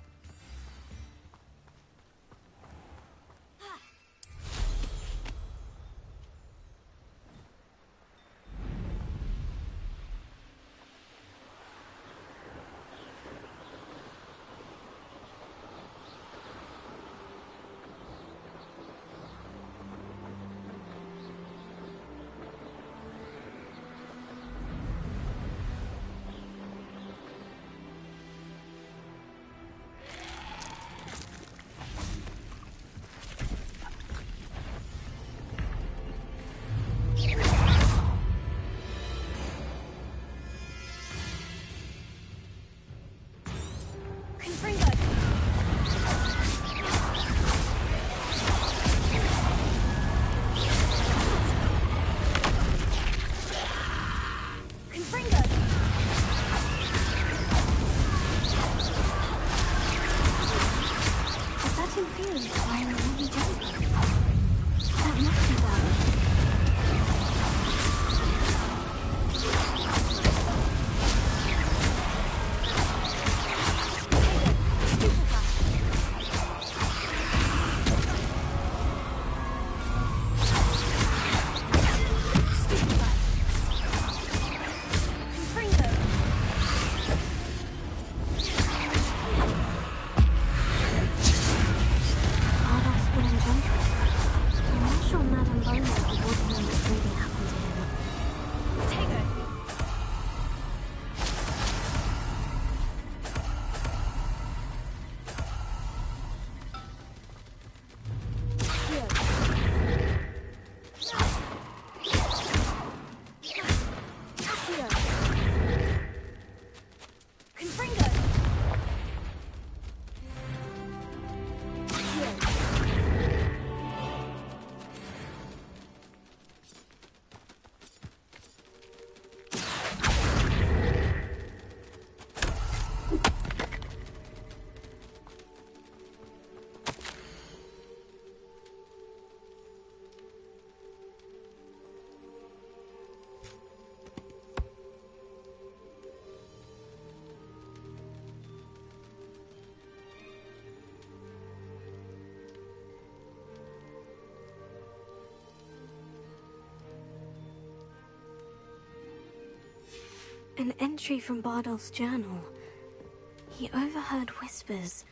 An entry from Bardolph's journal. He overheard whispers.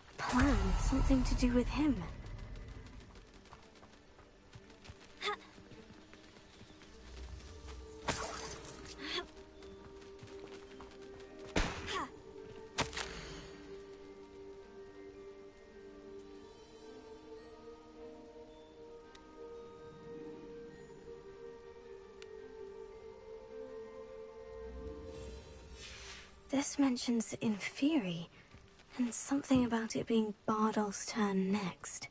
A plan, something to do with him. This mentions Inferi, and something about it being Bardolph's turn next.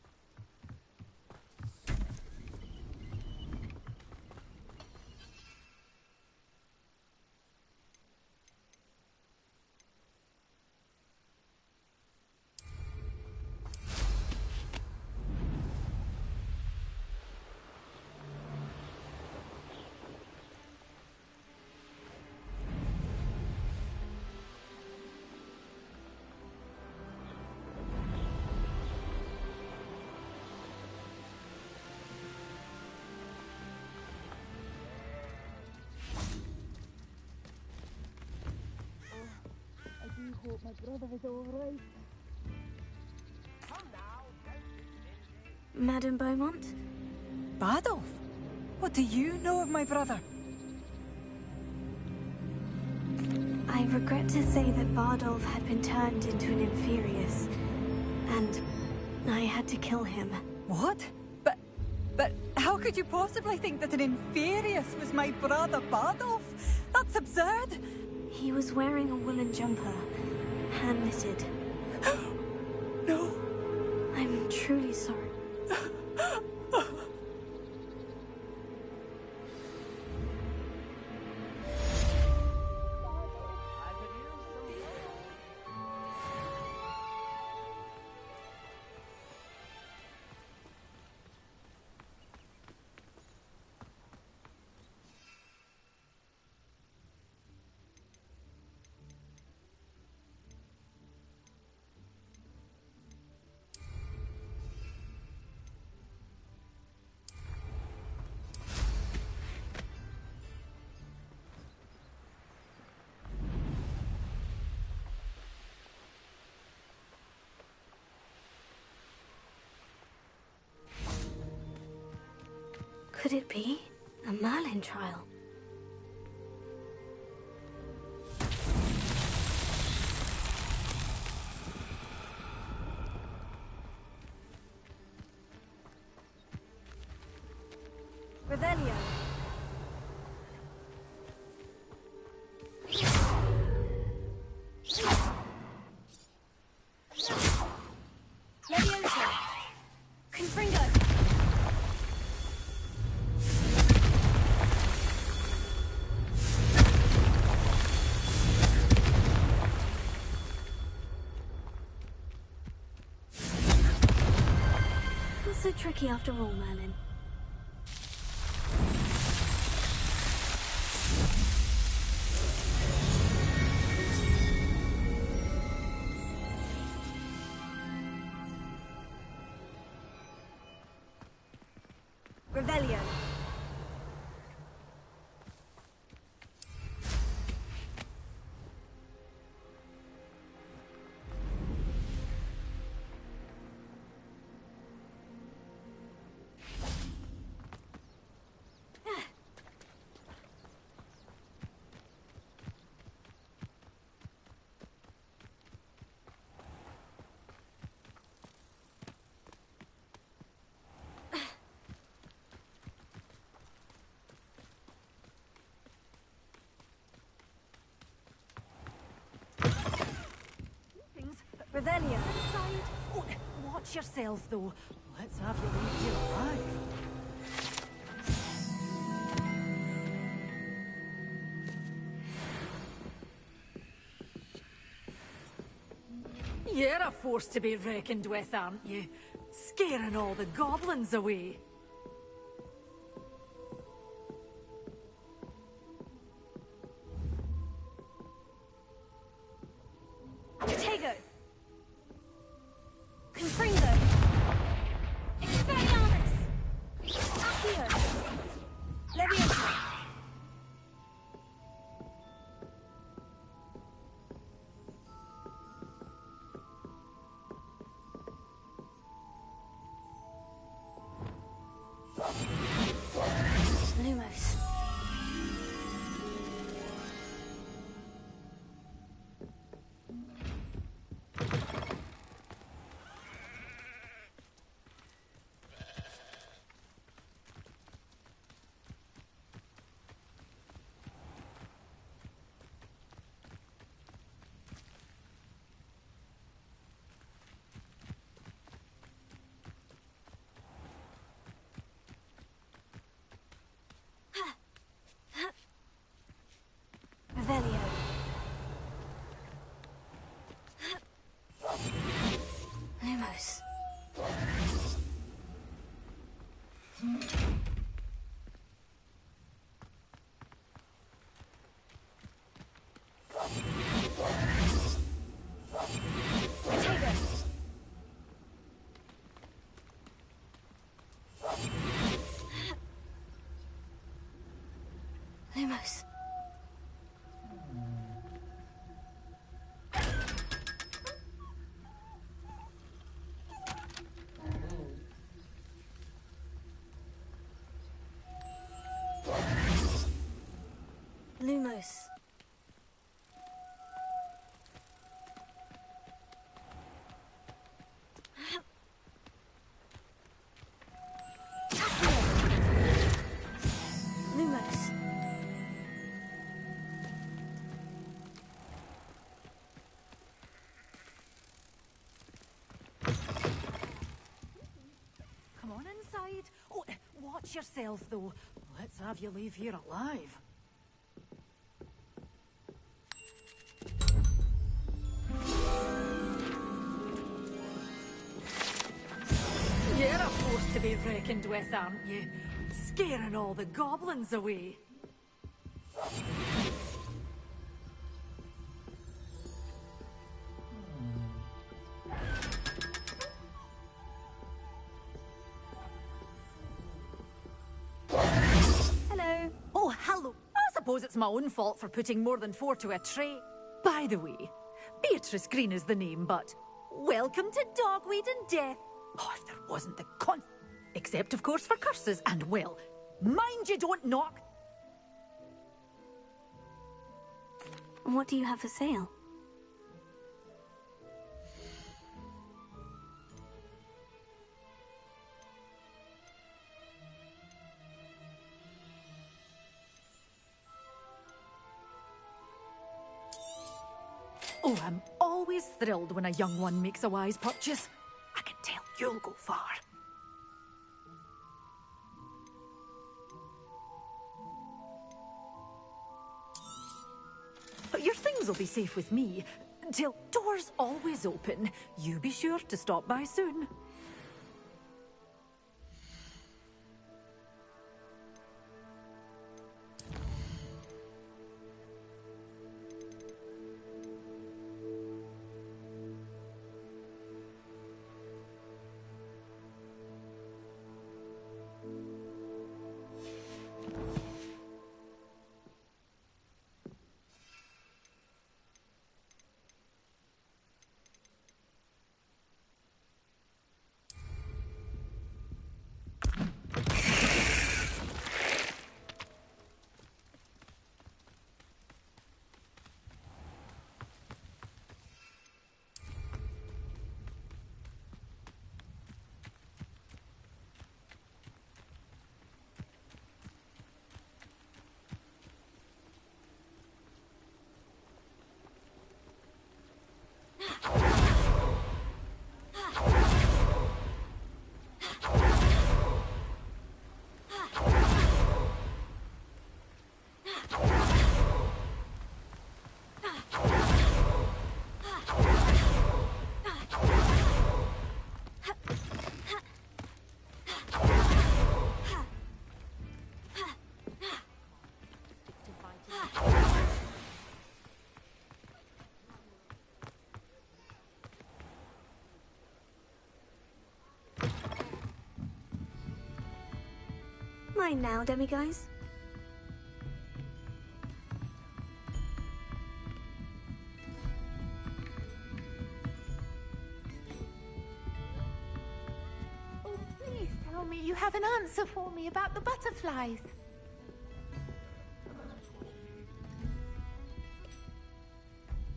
Hope my brother is all right. Madame Beaumont? Bardolph? What do you know of my brother? I regret to say that Bardolph had been turned into an Inferius, and I had to kill him. What? But how could you possibly think that an Inferius was my brother Bardolph? That's absurd! He was wearing a woolen jumper, hand-knitted. No! I'm truly sorry. Could it be a Merlin trial? Revelio. Leviosa. Confringo. So tricky after all, Merlin. Revelio. Revelio. Oh, watch yourself, though. Let's have you leave here alive. You're a force to be reckoned with, aren't you? Scaring all the goblins away. Tego. Confringo. Expelliarmus. Accio. Leviosa. brace yourself, though. Let's have you leave here alive. You're a force to be reckoned with, aren't you? Scaring all the goblins away. Hello. Oh, hello. I suppose it's my own fault for putting more than 4 to a tray. By the way, Beatrice Green is the name, but welcome to Dogweed and Death. Oh, if there wasn't the except, of course, for curses. And, well, mind you don't knock. What do you have for sale? Oh, I'm always thrilled when a young one makes a wise purchase. I can tell you'll go far. Your things will be safe with me. Till doors always open. You be sure to stop by soon. Mine now, demiguise. Oh, please tell me you have an answer for me about the butterflies.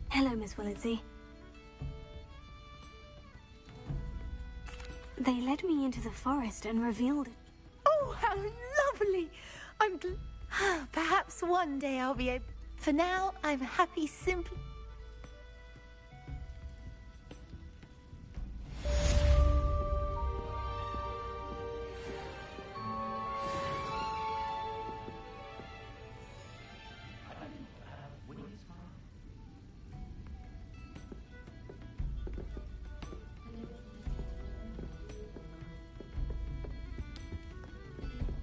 Hello, Miss Willitsey. They led me into the forest and revealed... Oh, how lovely! I'm perhaps one day I'll be able... For now, I'm happy simply...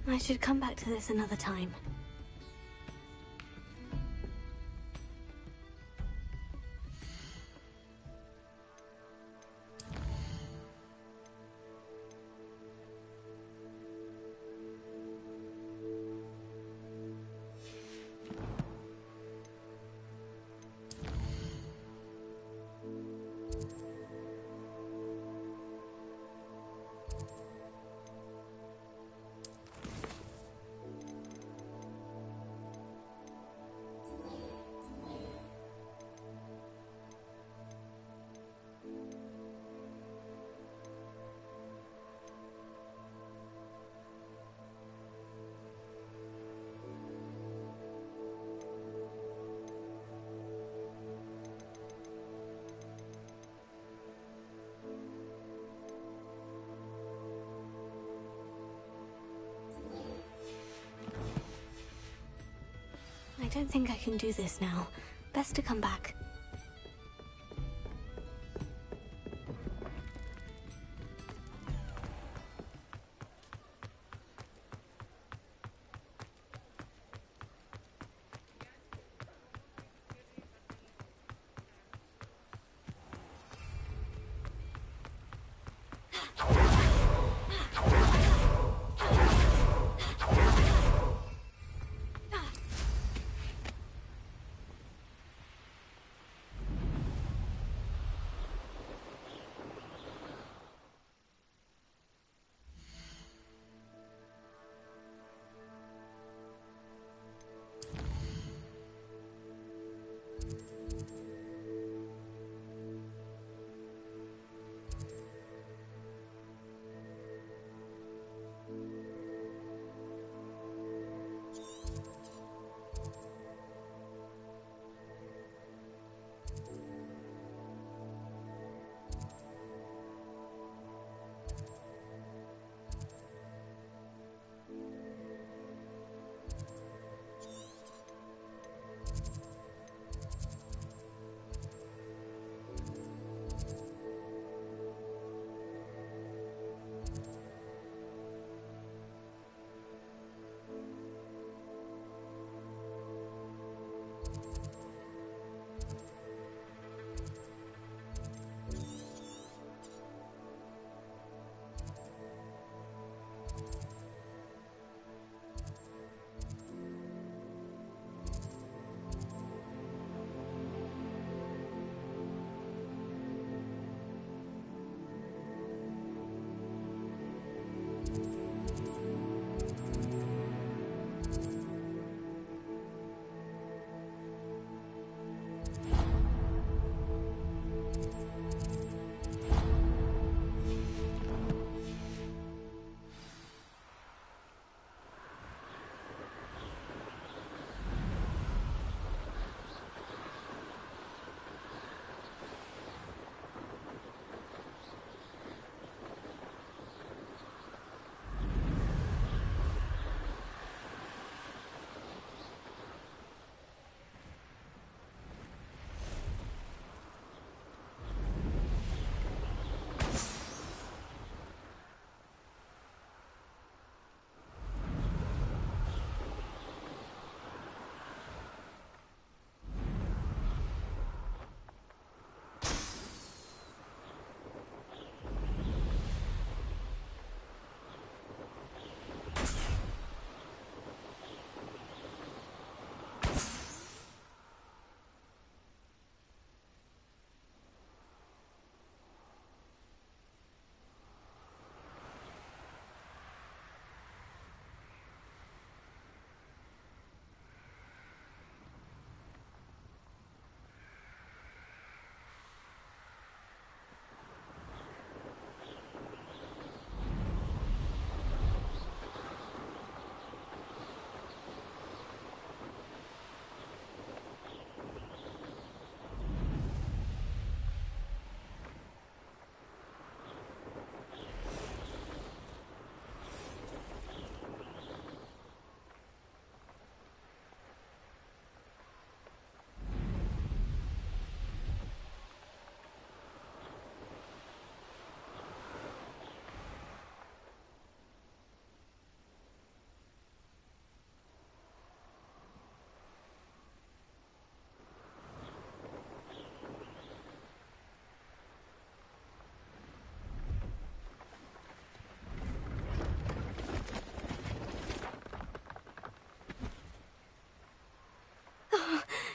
I should come back to this another time. don't think I can do this now. Best to come back.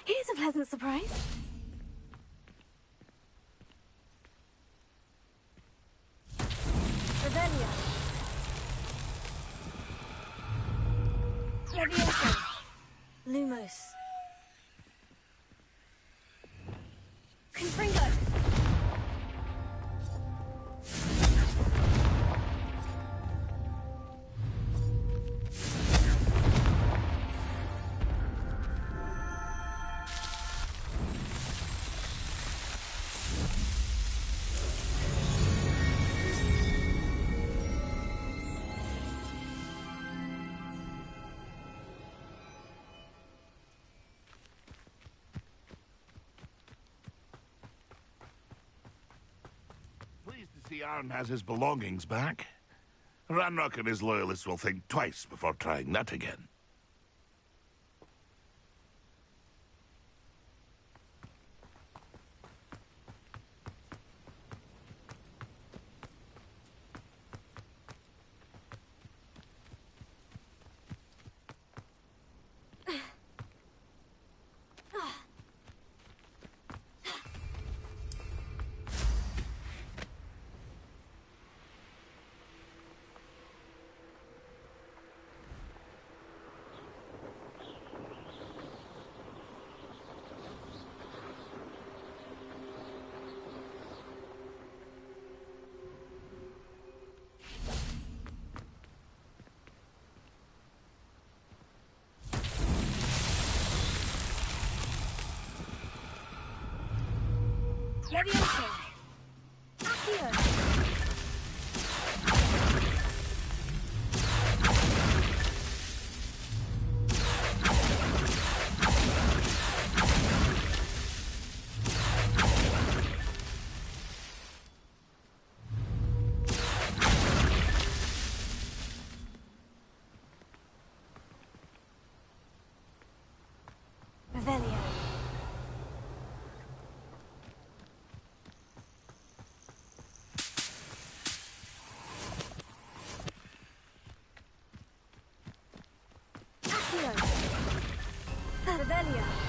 Here's a pleasant surprise. Revelio. Levioso. Lumos. Confringo. Thearn has his belongings back, Ranrock and his loyalists will think twice before trying that again. Levioso! Accio! Revelio. Revelio.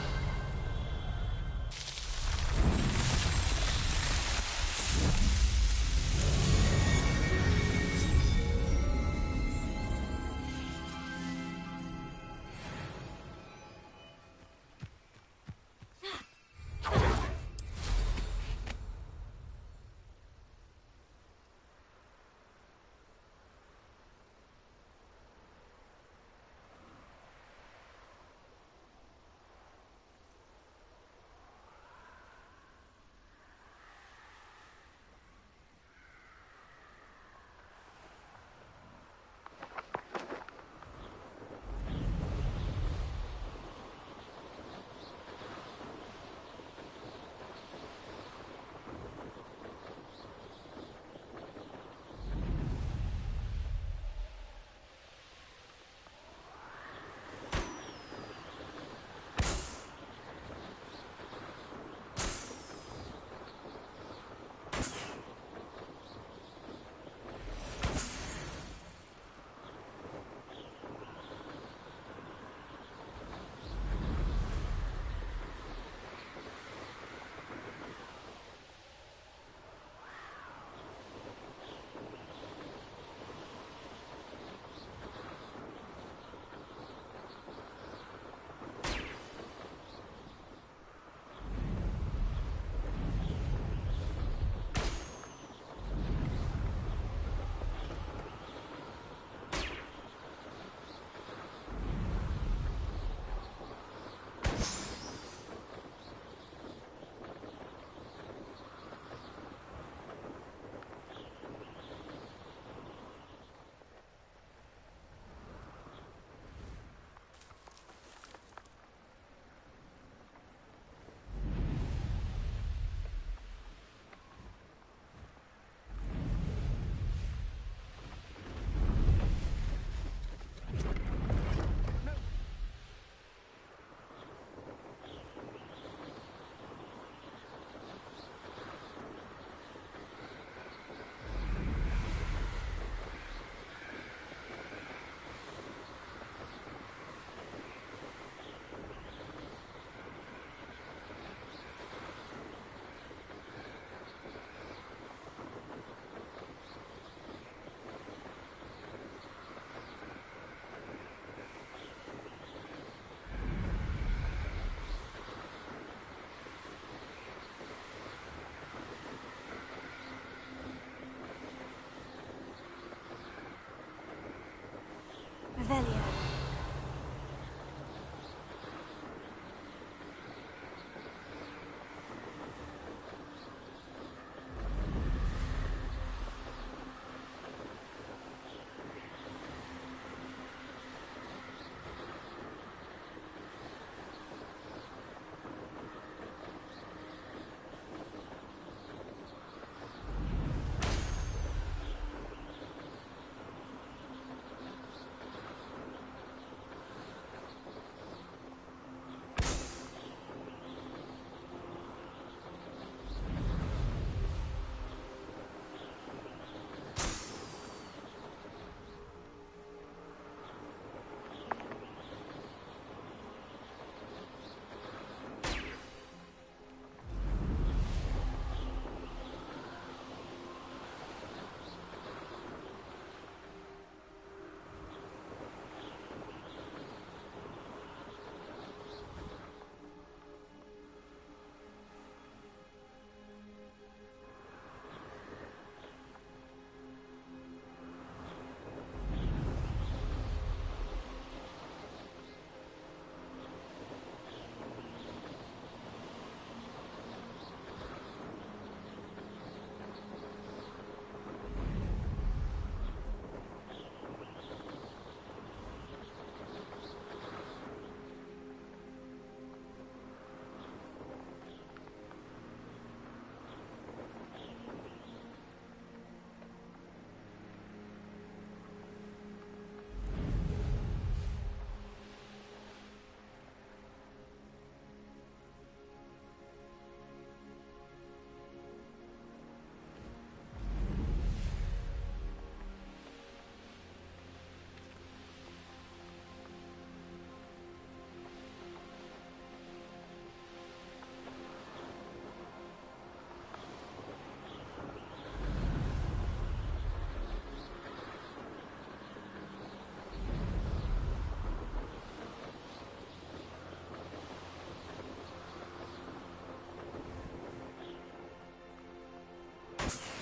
Revelio.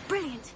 Brilliant.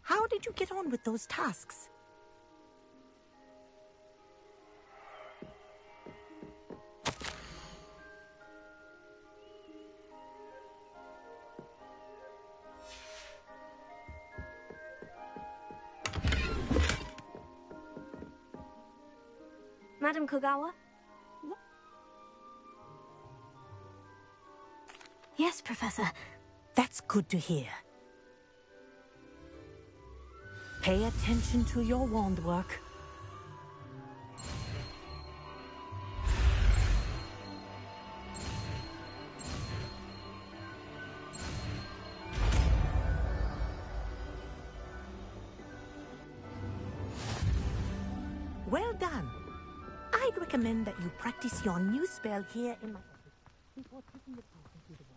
How did you get on with those tasks? Madam Kogawa? Yes, Professor. That's good to hear. Pay attention to your wand work. Well done. I'd recommend that you practice your new spell here in my office before taking the potion to the wall.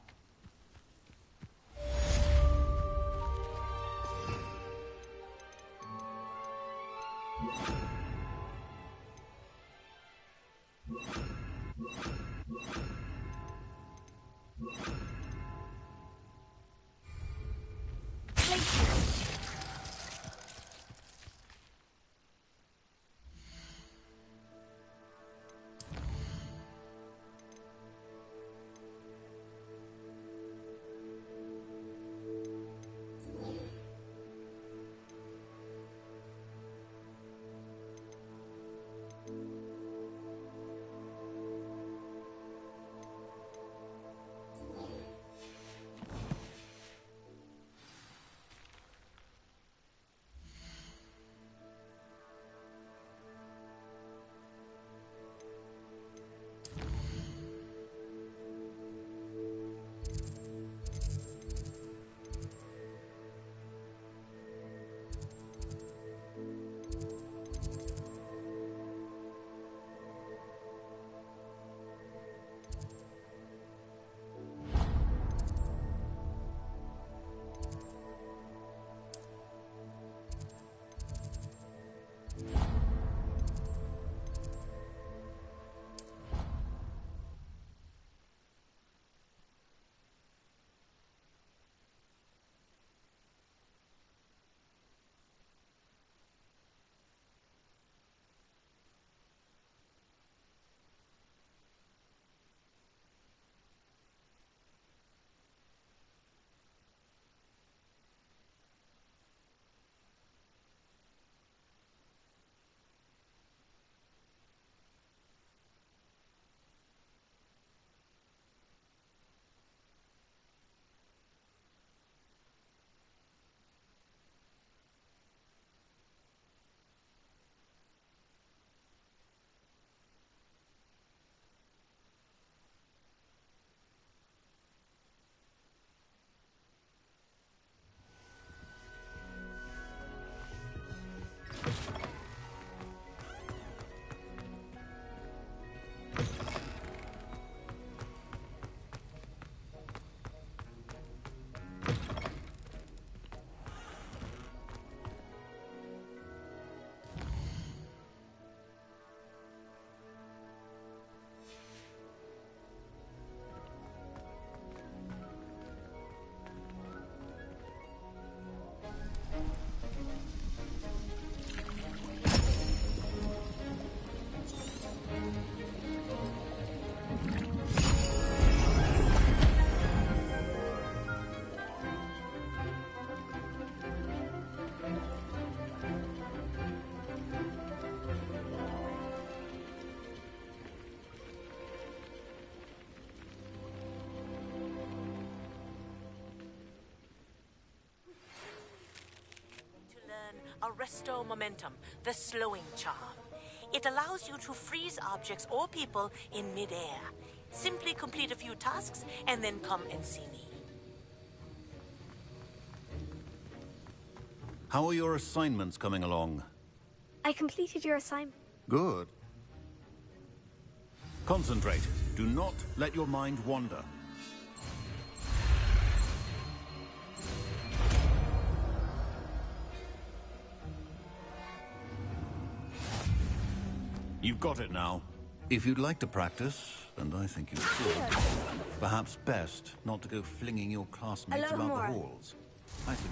Arresto Momentum, the slowing charm. It allows you to freeze objects or people in midair. Simply complete a few tasks and then come and see me. How are your assignments coming along? I completed your assignment. Good. Concentrate. Do not let your mind wander. You've got it now. If you'd like to practice, and I think you should, perhaps best not to go flinging your classmates about the halls. I think...